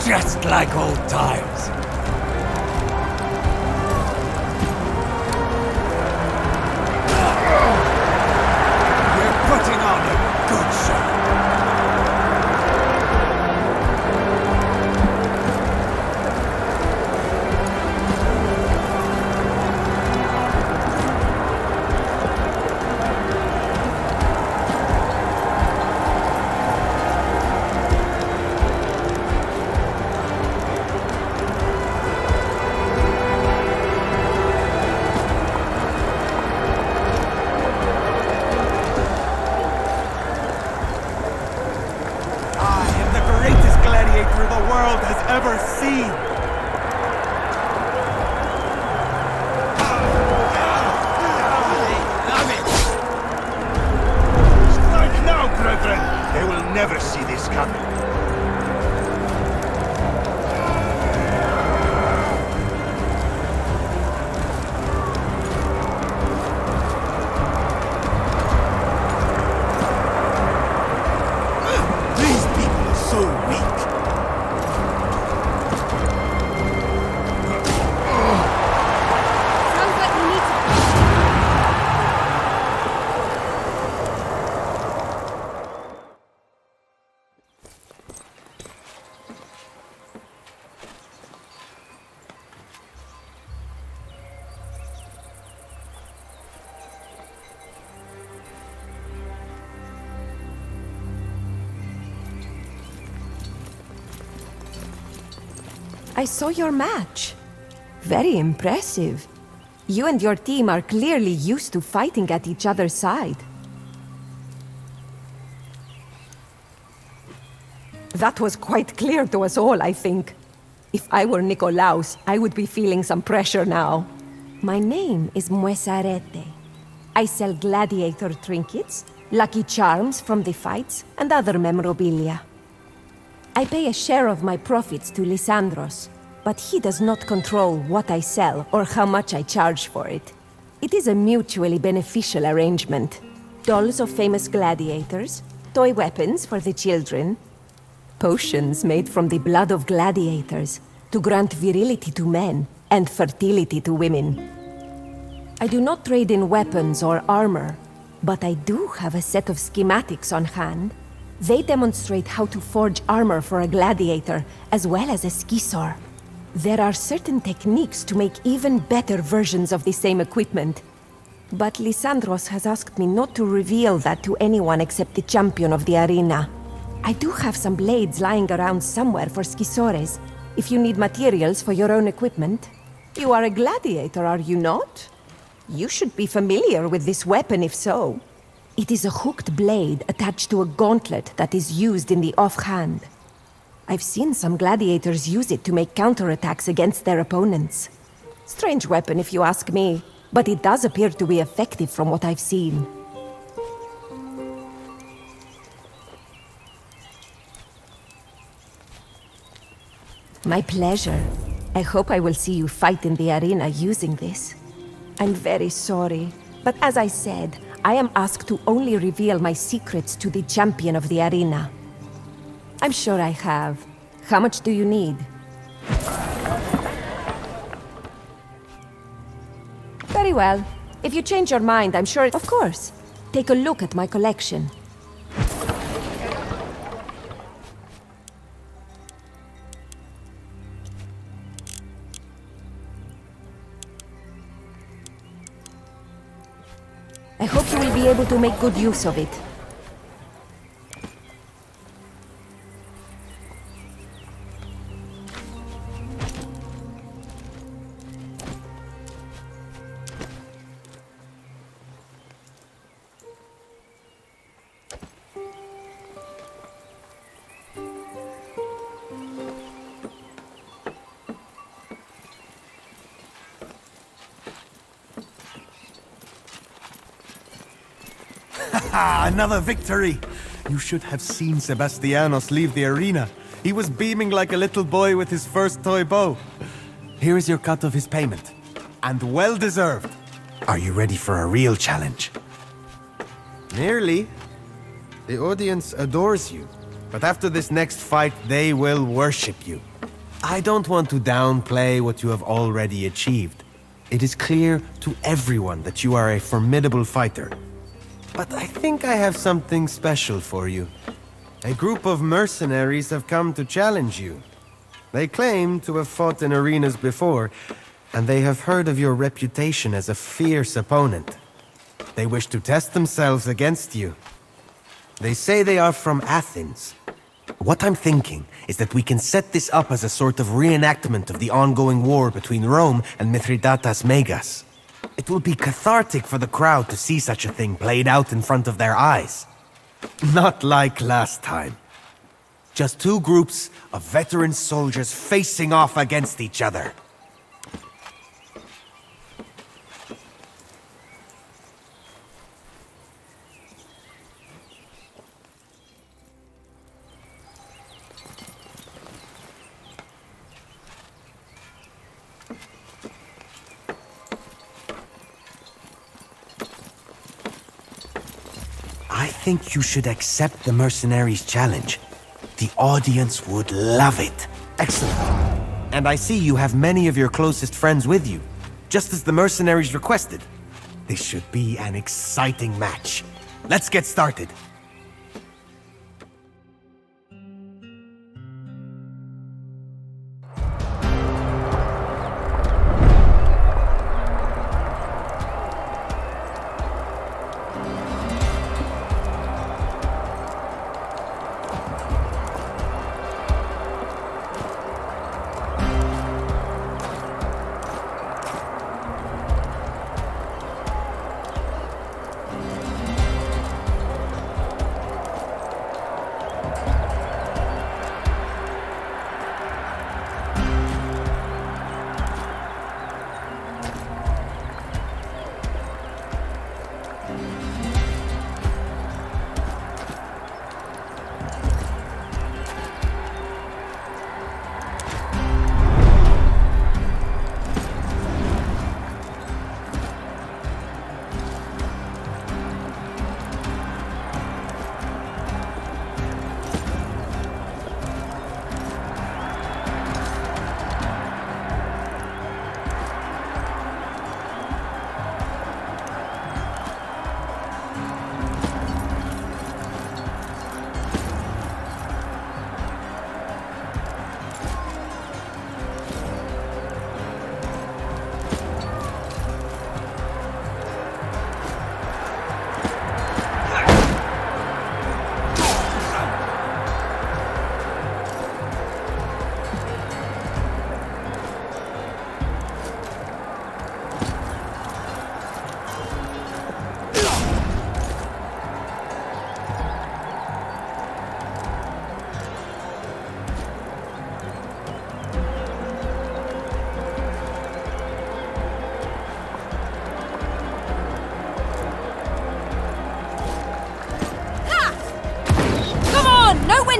Just like old times. We're putting on a good show. Ever seen. Strike now, brethren! They will never see this coming. These people are so weak. I saw your match. Very impressive. You and your team are clearly used to fighting at each other's side. That was quite clear to us all, I think. If I were Nikolaus, I would be feeling some pressure now. My name is Muesarete. I sell gladiator trinkets, lucky charms from the fights, and other memorabilia. I pay a share of my profits to Lysandros, but he does not control what I sell or how much I charge for it. It is a mutually beneficial arrangement. Dolls of famous gladiators, toy weapons for the children, potions made from the blood of gladiators to grant virility to men and fertility to women. I do not trade in weapons or armor, but I do have a set of schematics on hand. They demonstrate how to forge armor for a gladiator, as well as a scissor. There are certain techniques to make even better versions of the same equipment. But Lysandros has asked me not to reveal that to anyone except the champion of the arena. I do have some blades lying around somewhere for scissores, if you need materials for your own equipment. You are a gladiator, are you not? You should be familiar with this weapon if so. It is a hooked blade attached to a gauntlet that is used in the offhand. I've seen some gladiators use it to make counterattacks against their opponents. Strange weapon if you ask me, but it does appear to be effective from what I've seen. My pleasure. I hope I will see you fight in the arena using this. I'm very sorry, but as I said, I am asked to only reveal my secrets to the champion of the arena. I'm sure I have. How much do you need? Very well. If you change your mind, I'm sure... Of course. Take a look at my collection. I hope you will be able to make good use of it. Another victory! You should have seen Sebastianos leave the arena. He was beaming like a little boy with his first toy bow. Here is your cut of his payment. And well deserved. Are you ready for a real challenge? Nearly. The audience adores you. But after this next fight, they will worship you. I don't want to downplay what you have already achieved. It is clear to everyone that you are a formidable fighter. But I think I have something special for you. A group of mercenaries have come to challenge you. They claim to have fought in arenas before, and they have heard of your reputation as a fierce opponent. They wish to test themselves against you. They say they are from Athens. What I'm thinking is that we can set this up as a sort of reenactment of the ongoing war between Rome and Mithridates Megas. It will be cathartic for the crowd to see such a thing played out in front of their eyes. Not like last time. Just two groups of veteran soldiers facing off against each other. I think you should accept the mercenaries' challenge. The audience would love it. Excellent. And I see you have many of your closest friends with you, just as the mercenaries requested. This should be an exciting match. Let's get started.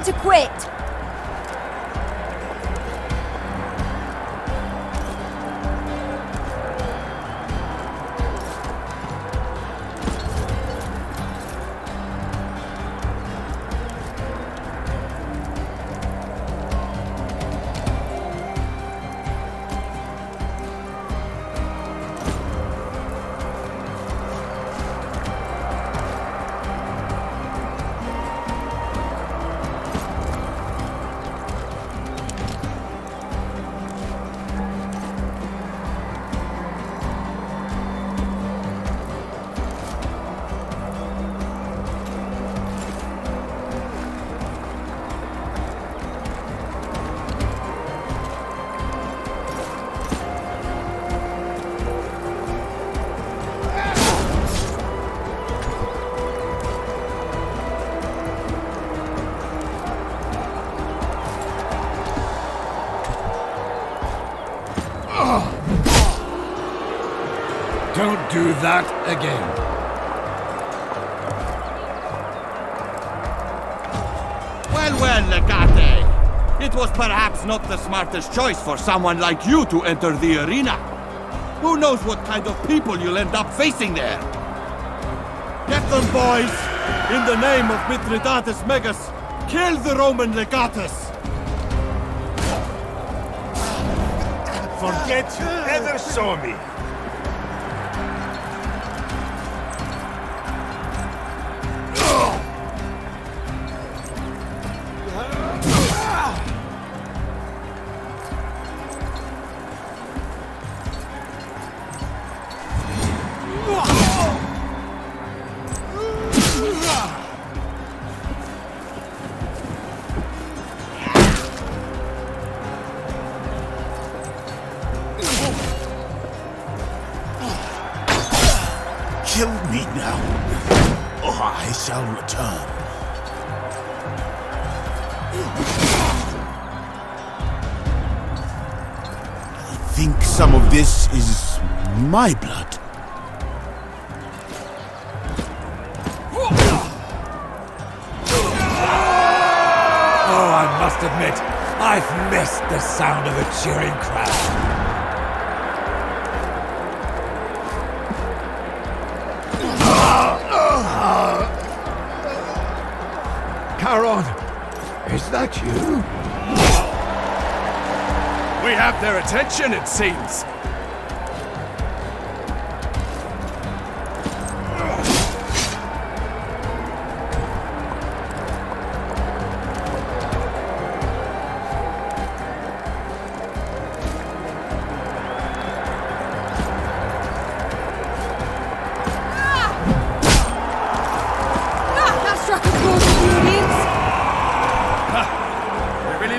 To quit! Don't do that again. Well, Legate. It was perhaps not the smartest choice for someone like you to enter the arena. Who knows what kind of people you'll end up facing there? Get them, boys! In the name of Mithridates Megas, kill the Roman legatus! Forget you ever saw me. Kill me now, or I shall return. I think some of this is my blood. Oh, I must admit, I've missed the sound of the cheering crowd. Charon, is that you? We have their attention, it seems.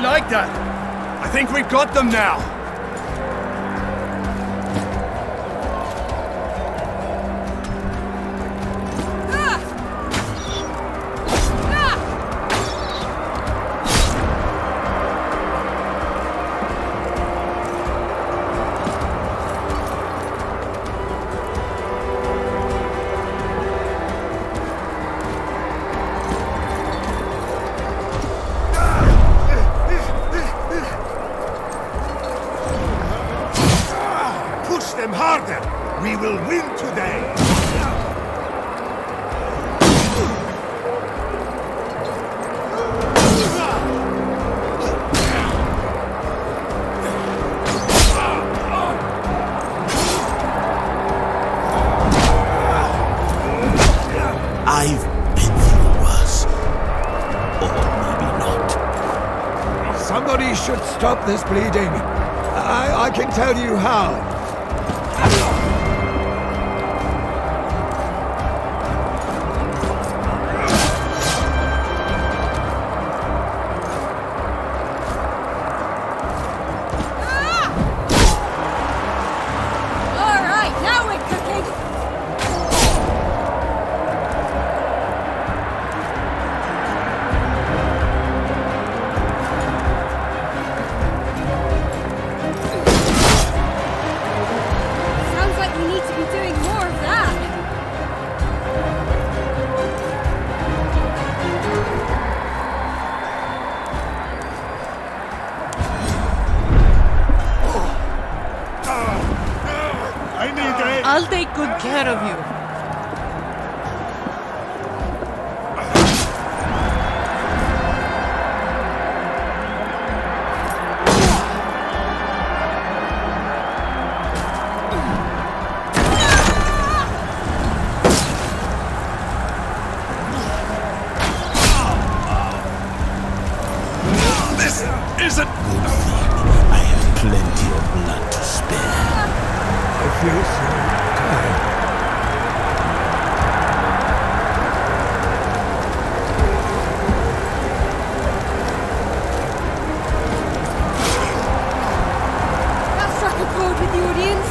Like that. I think we've got them now. Them harder! We will win today! I've been through worse. Or maybe not. Somebody should stop this bleeding. I can tell you how. I'll take good care of you. This isn't good thing. I have plenty of blood to spare. I feel so tired. That struck a chord with the audience.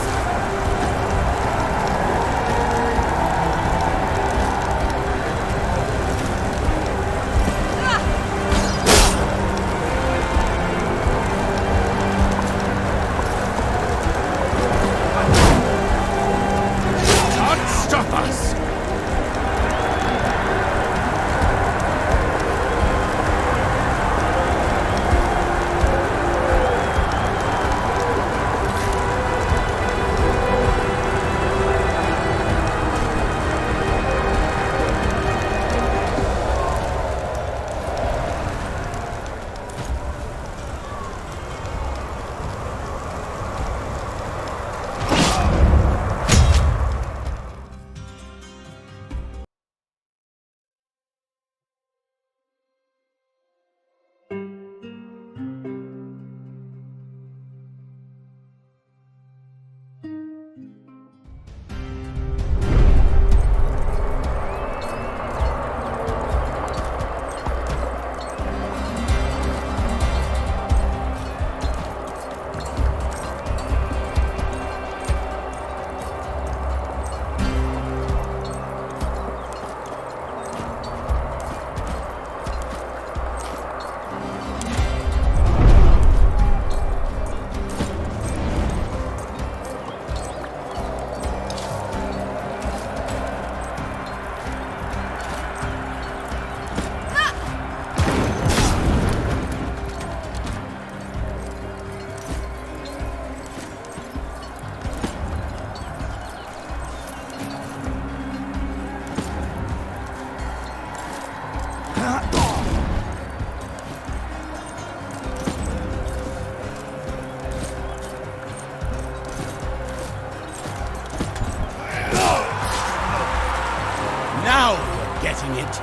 Now you're getting it.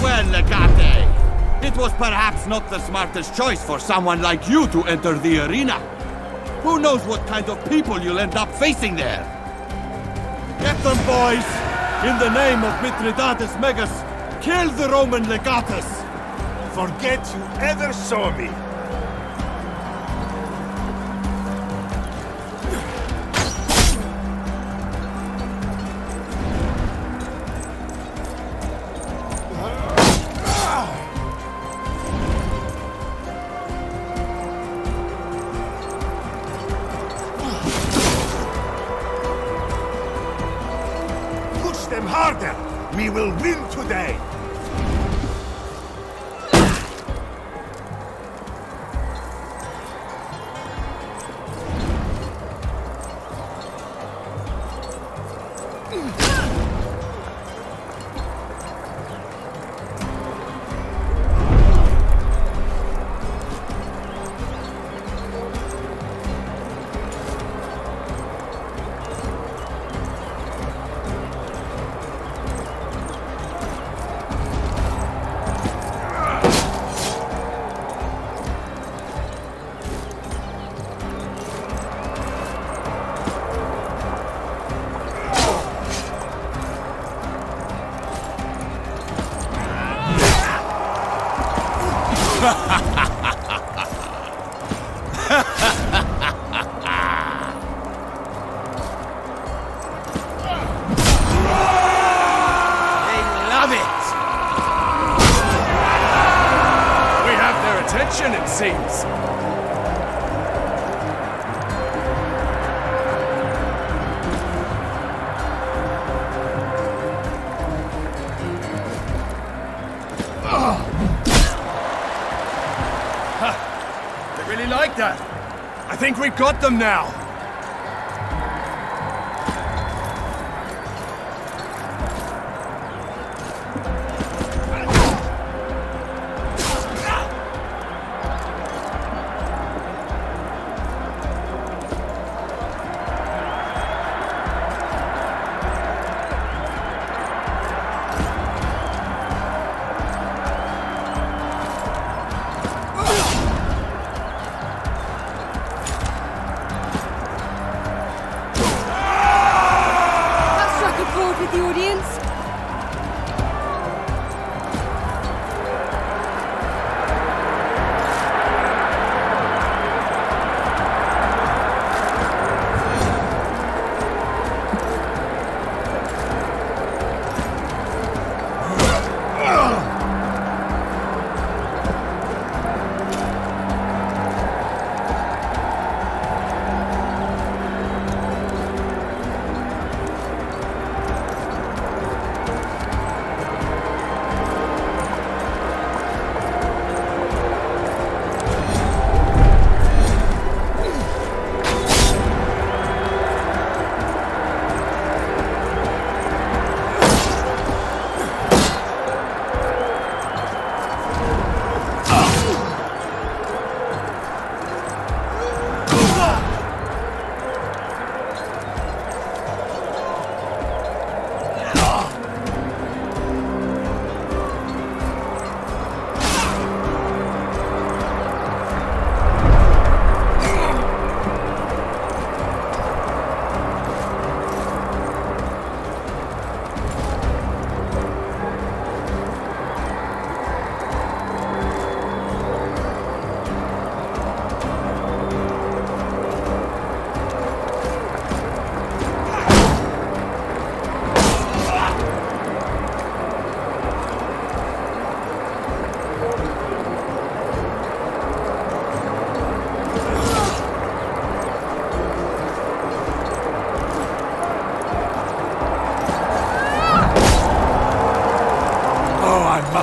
Well, Legate. It was perhaps not the smartest choice for someone like you to enter the arena. Who knows what kind of people you'll end up facing there? Get them, boys! In the name of Mithridates Megas, kill the Roman Legatus! Forget you ever saw me! Them harder! We will win today! It seems. They really like that. I think we've got them now.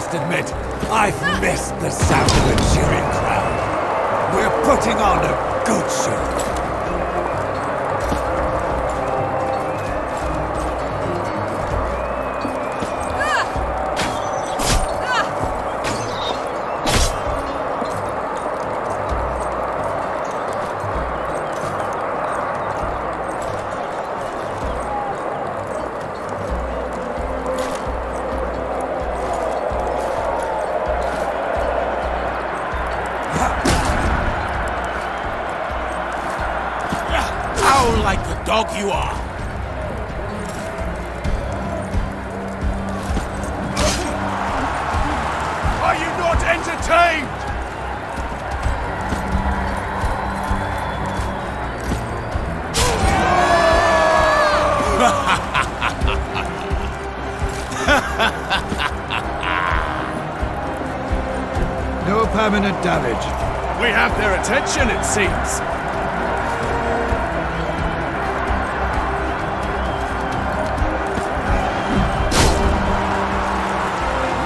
must admit, I've missed the sound of a cheering crowd. We're putting on a good show. Like the dog you are. Are you not entertained? No permanent damage. We have their attention, it seems.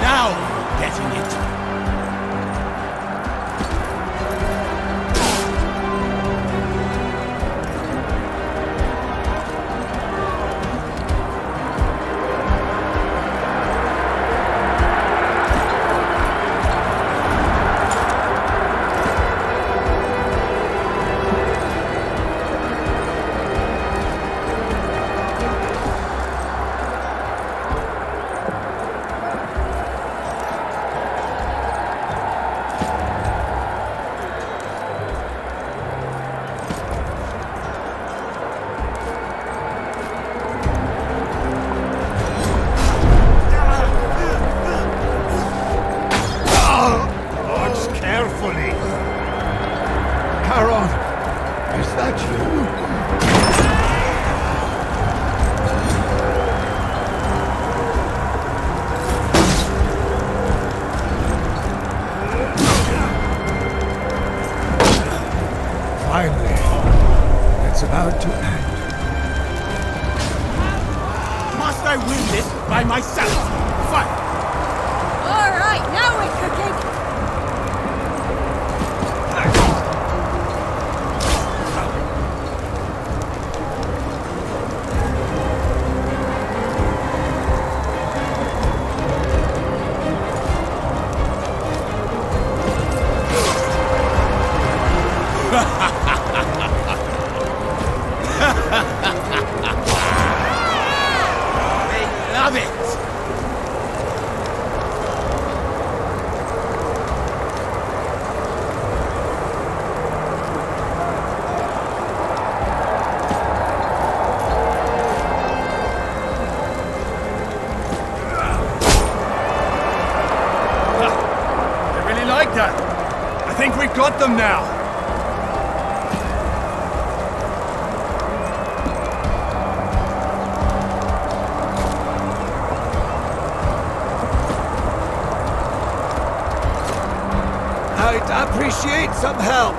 Now you're getting it. Finally, it's about to end. Must I win this by myself? Fine. All right, now we're cooking. They love it. They really like that. I think we've got them now. I'd appreciate some help.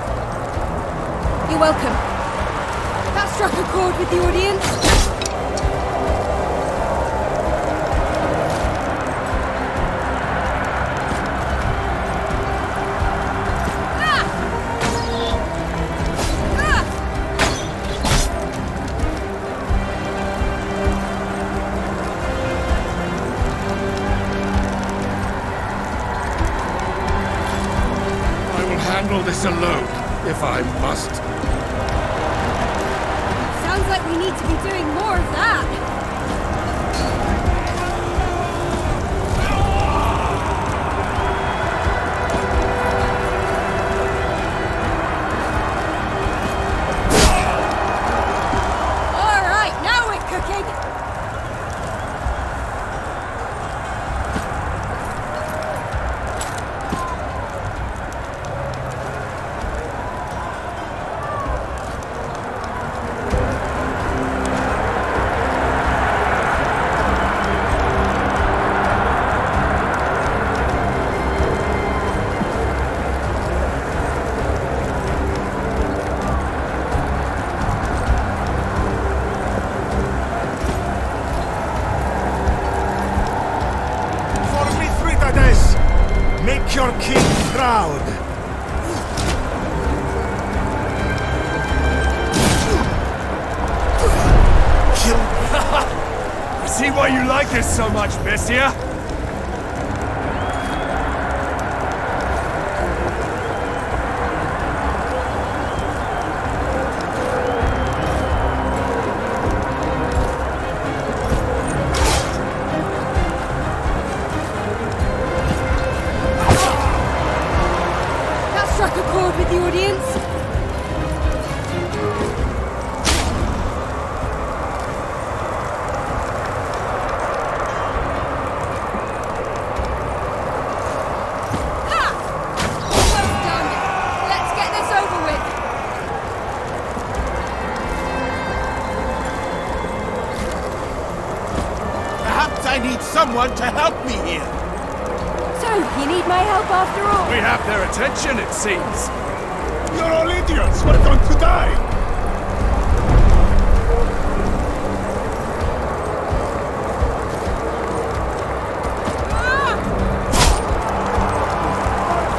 You're welcome. That struck a chord with the audience. Handle this alone, if I must. Sounds like we need to be doing more of that. All right, now we're cooking. your king proud! I see why you like this so much, Bestia. That struck a chord with the audience. I need someone to help me here. So, you need my help after all? We have their attention, it seems. You're all idiots! We're going to die!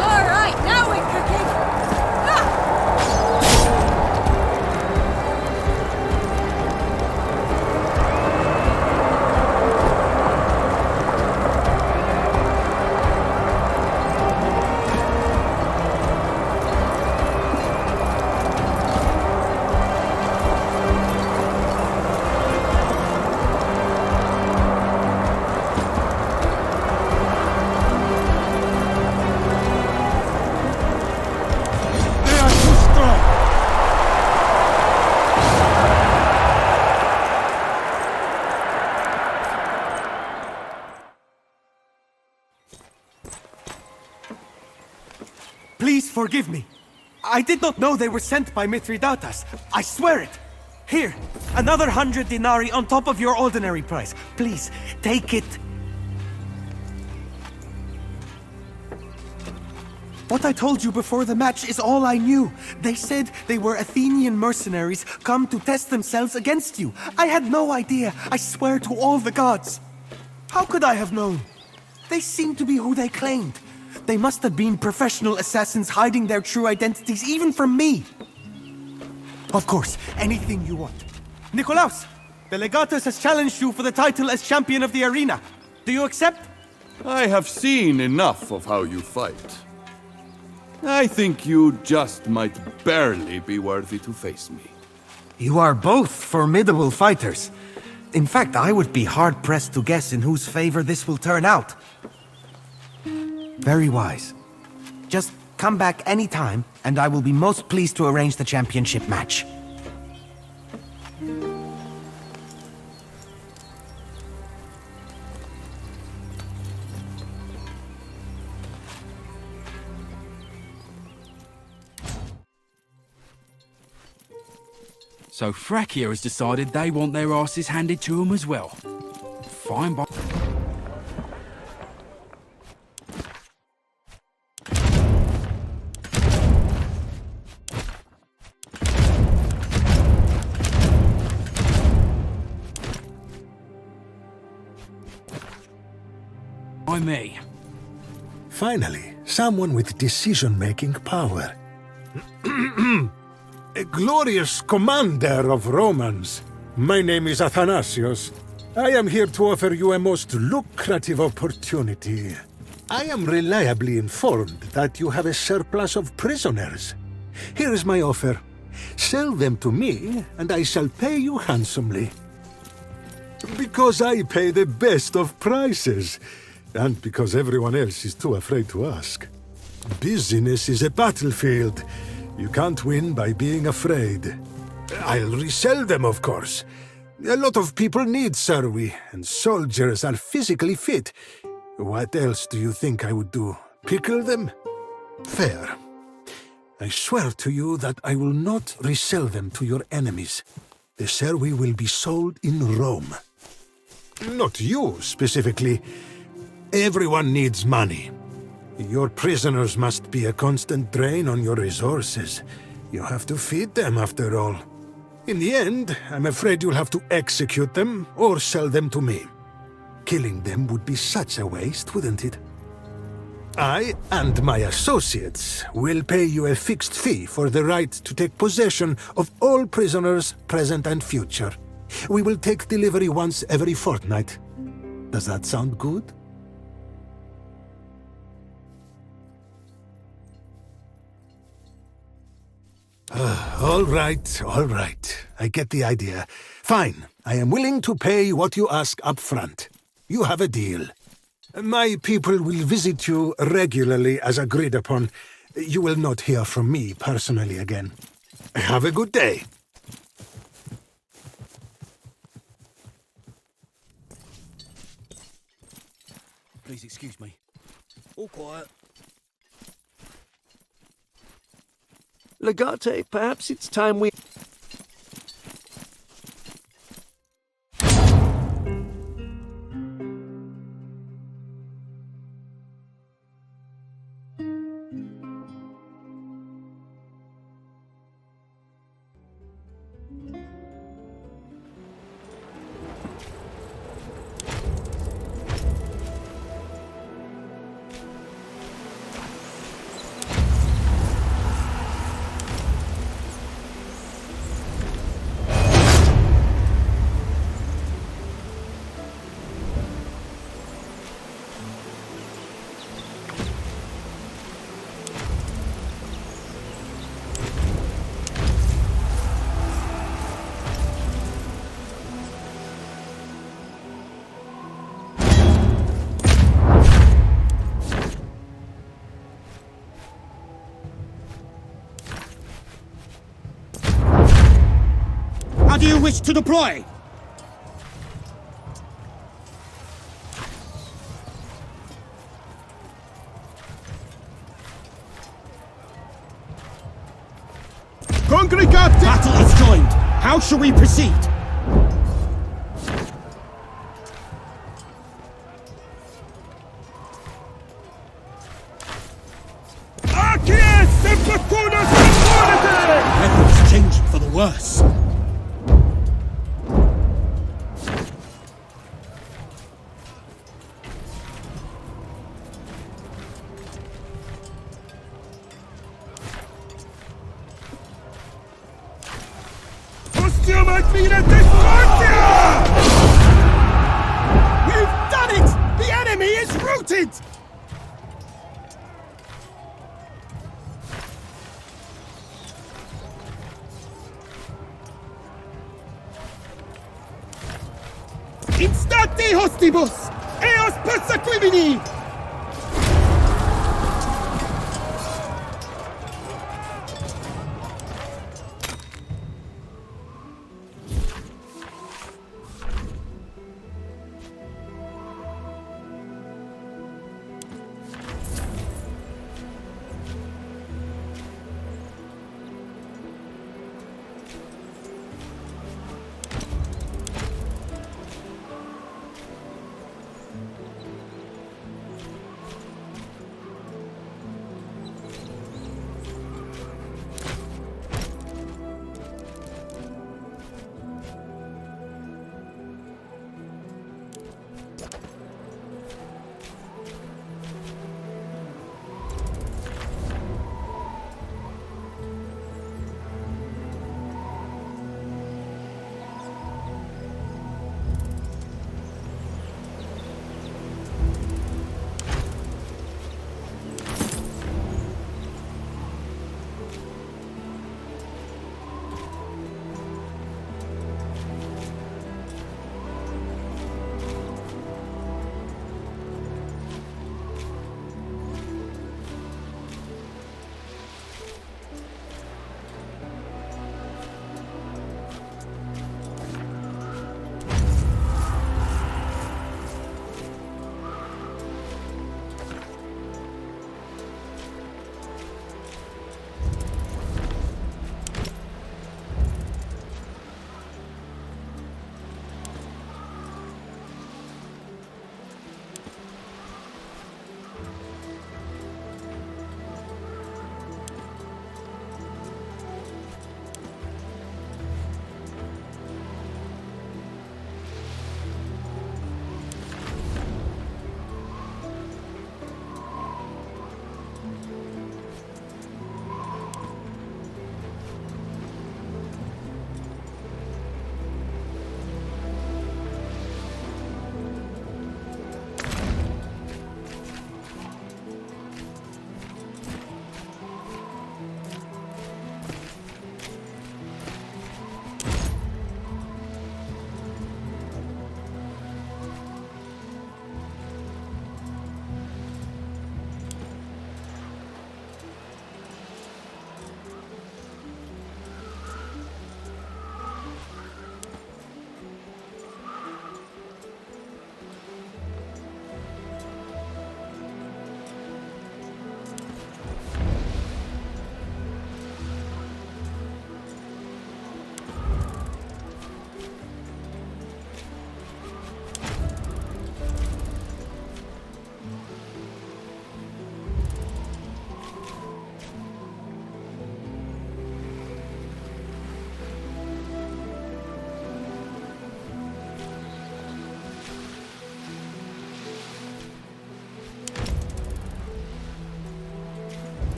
All right, now we're cooking. Please forgive me. I did not know they were sent by Mithridates. I swear it. Here, another 100 denarii on top of your ordinary price. Please, take it. What I told you before the match is all I knew. They said they were Athenian mercenaries come to test themselves against you. I had no idea. I swear to all the gods. How could I have known? They seemed to be who they claimed. They must have been professional assassins hiding their true identities even from me. Of course, anything you want. Nikolaos, the Legatus has challenged you for the title as champion of the arena. Do you accept? I have seen enough of how you fight. I think you just might barely be worthy to face me. You are both formidable fighters. In fact, I would be hard-pressed to guess in whose favor this will turn out. Very wise. Just come back anytime, and I will be most pleased to arrange the championship match. So Thracia has decided they want their asses handed to them as well. Fine by... By me. Finally, someone with decision-making power. A glorious commander of Romans. My name is Athanasios. I am here to offer you a most lucrative opportunity. I am reliably informed that you have a surplus of prisoners. Here is my offer. Sell them to me, and I shall pay you handsomely. Because I pay the best of prices, and because everyone else is too afraid to ask. Business is a battlefield. You can't win by being afraid. I'll resell them, of course. A lot of people need serwi, and soldiers are physically fit. What else do you think I would do? Pickle them? Fair. I swear to you that I will not resell them to your enemies. The serwi will be sold in Rome. Not you, specifically. Everyone needs money. Your prisoners must be a constant drain on your resources. You have to feed them, after all. In the end, I'm afraid you'll have to execute them or sell them to me. Killing them would be such a waste, wouldn't it? I and my associates will pay you a fixed fee for the right to take possession of all prisoners, present and future. We will take delivery once every fortnight. Does that sound good? All right. I get the idea. Fine. I am willing to pay what you ask up front. You have a deal. My people will visit you regularly as agreed upon. You will not hear from me personally again. Have a good day. Please excuse me. All quiet. Legate, perhaps it's time we... How do you wish to deploy? Congregate! Battle is joined. How shall we proceed? Weapons changing for the worse. We've done it! The enemy is routed! Instate hostibus! Eos persequimini!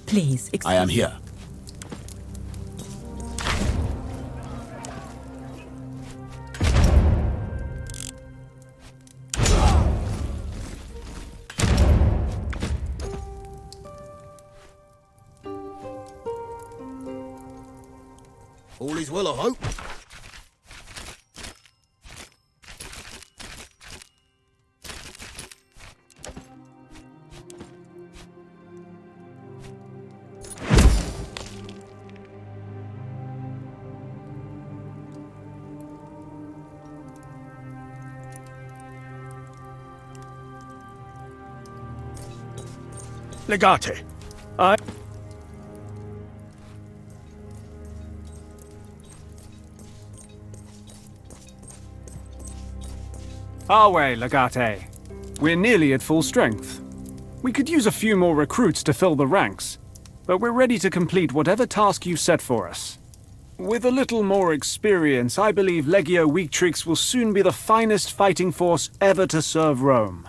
Please, I am here. All is well, I hope. Legate, Our way, Legate. We're nearly at full strength. We could use a few more recruits to fill the ranks, but we're ready to complete whatever task you set for us. With a little more experience, I believe Legio Weaktrix will soon be the finest fighting force ever to serve Rome.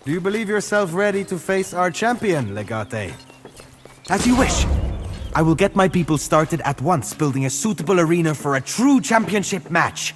Do you believe yourself ready to face our champion, Legate? As you wish. I will get my people started at once building a suitable arena for a true championship match.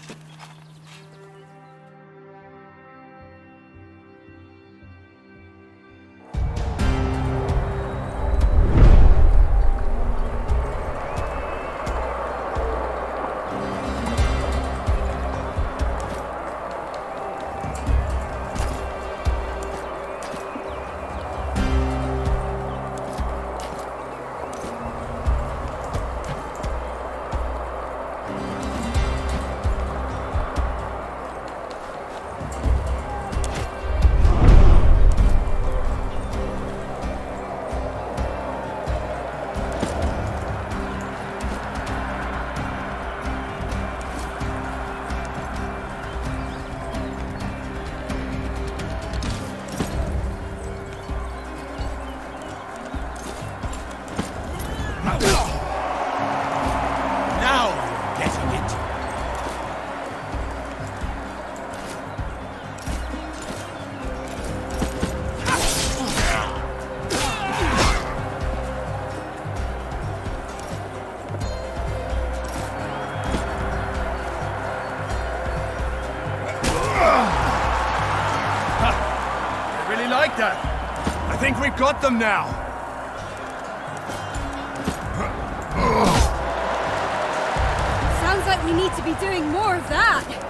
Really like that. I think we've got them now. Sounds like we need to be doing more of that.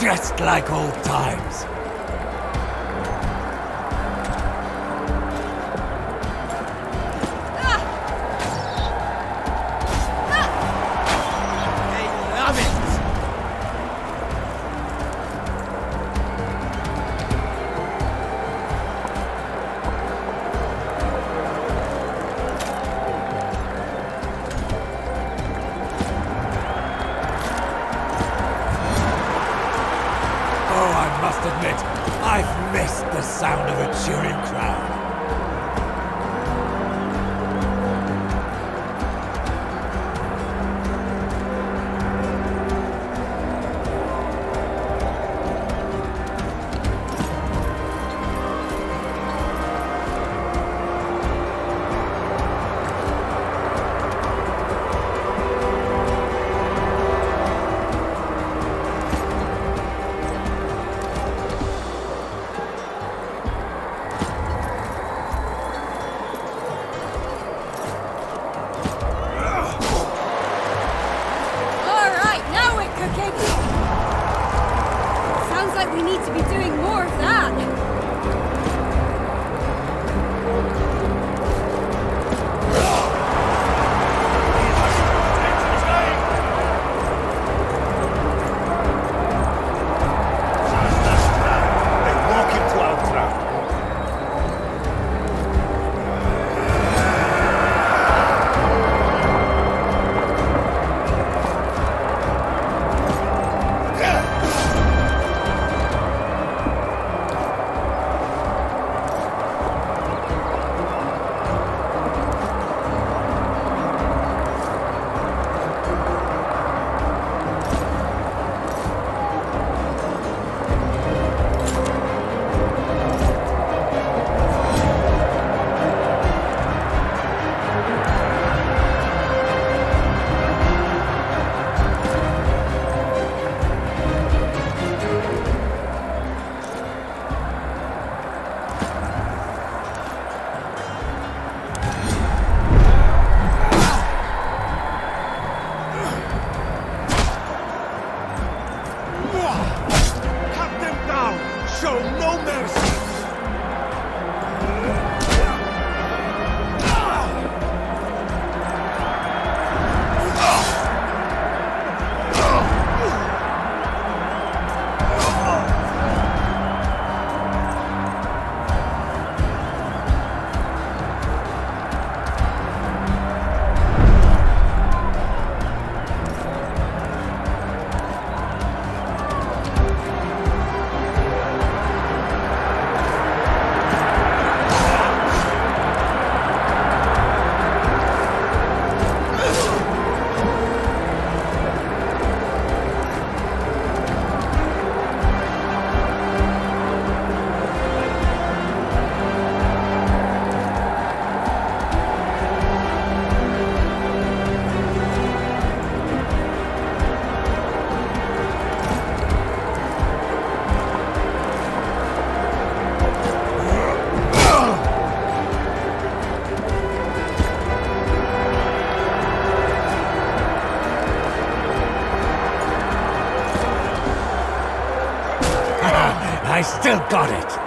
Just like old times. I've missed the sound of a cheering crowd. Sounds like we need to be doing more of that. I still got it!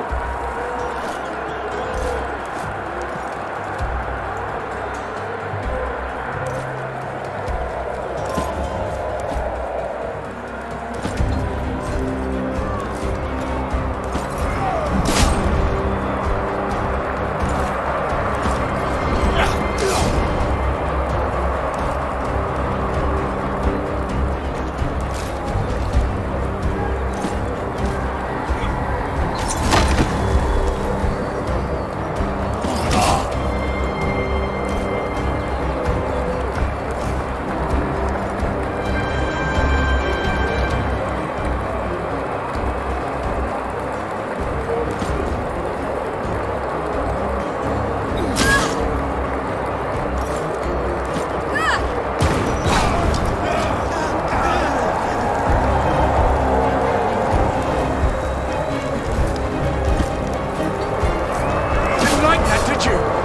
Got you!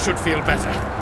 Should feel better.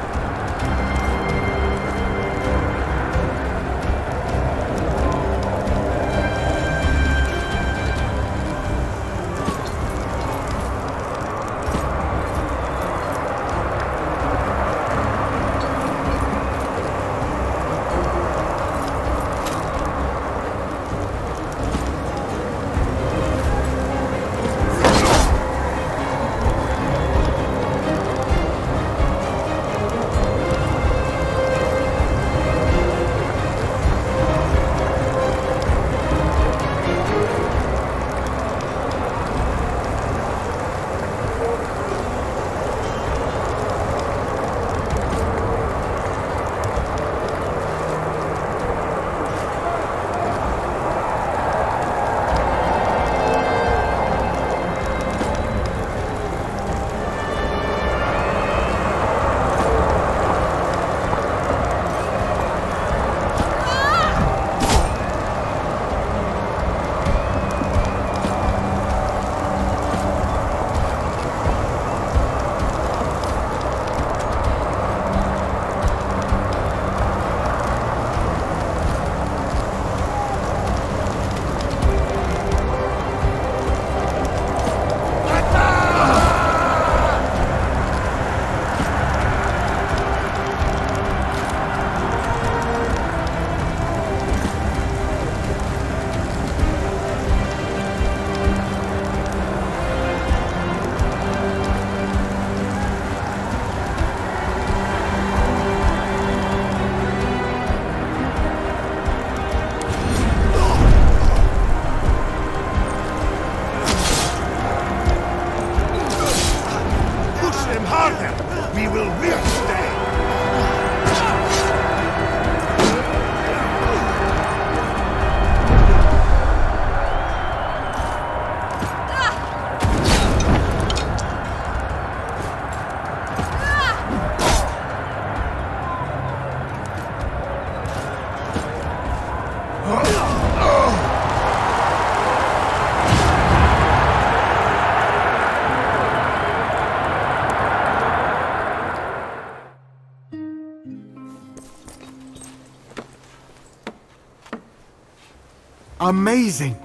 Amazing!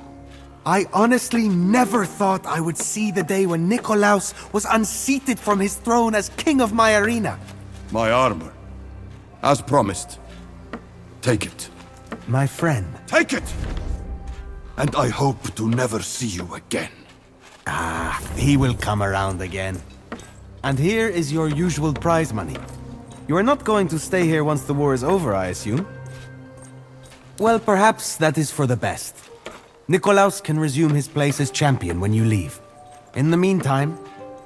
I honestly never thought I would see the day when Nikolaus was unseated from his throne as king of my arena. My armor. As promised. Take it. My friend. Take it! And I hope to never see you again. Ah, he will come around again. And here is your usual prize money. You are not going to stay here once the war is over, I assume? Well, perhaps that is for the best. Nikolaus can resume his place as champion when you leave. In the meantime,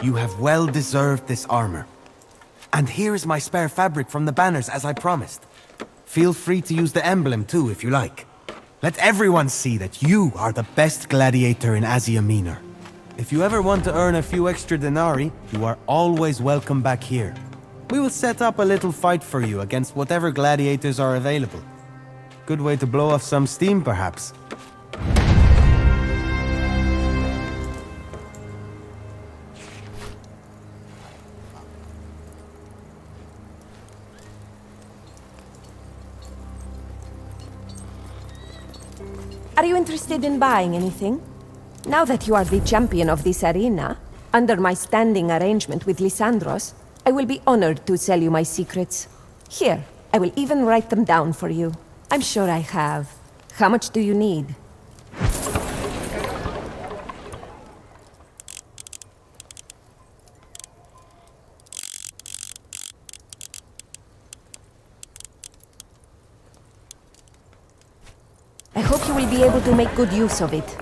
you have well deserved this armor. And here is my spare fabric from the banners, as I promised. Feel free to use the emblem too, if you like. Let everyone see that you are the best gladiator in Asia Minor. If you ever want to earn a few extra denarii, you are always welcome back here. We will set up a little fight for you against whatever gladiators are available. Good way to blow off some steam, perhaps. Are you interested in buying anything? Now that you are the champion of this arena, under my standing arrangement with Lysandros, I will be honored to sell you my secrets. Here, I will even write them down for you. I'm sure I have. How much do you need? I hope you will be able to make good use of it.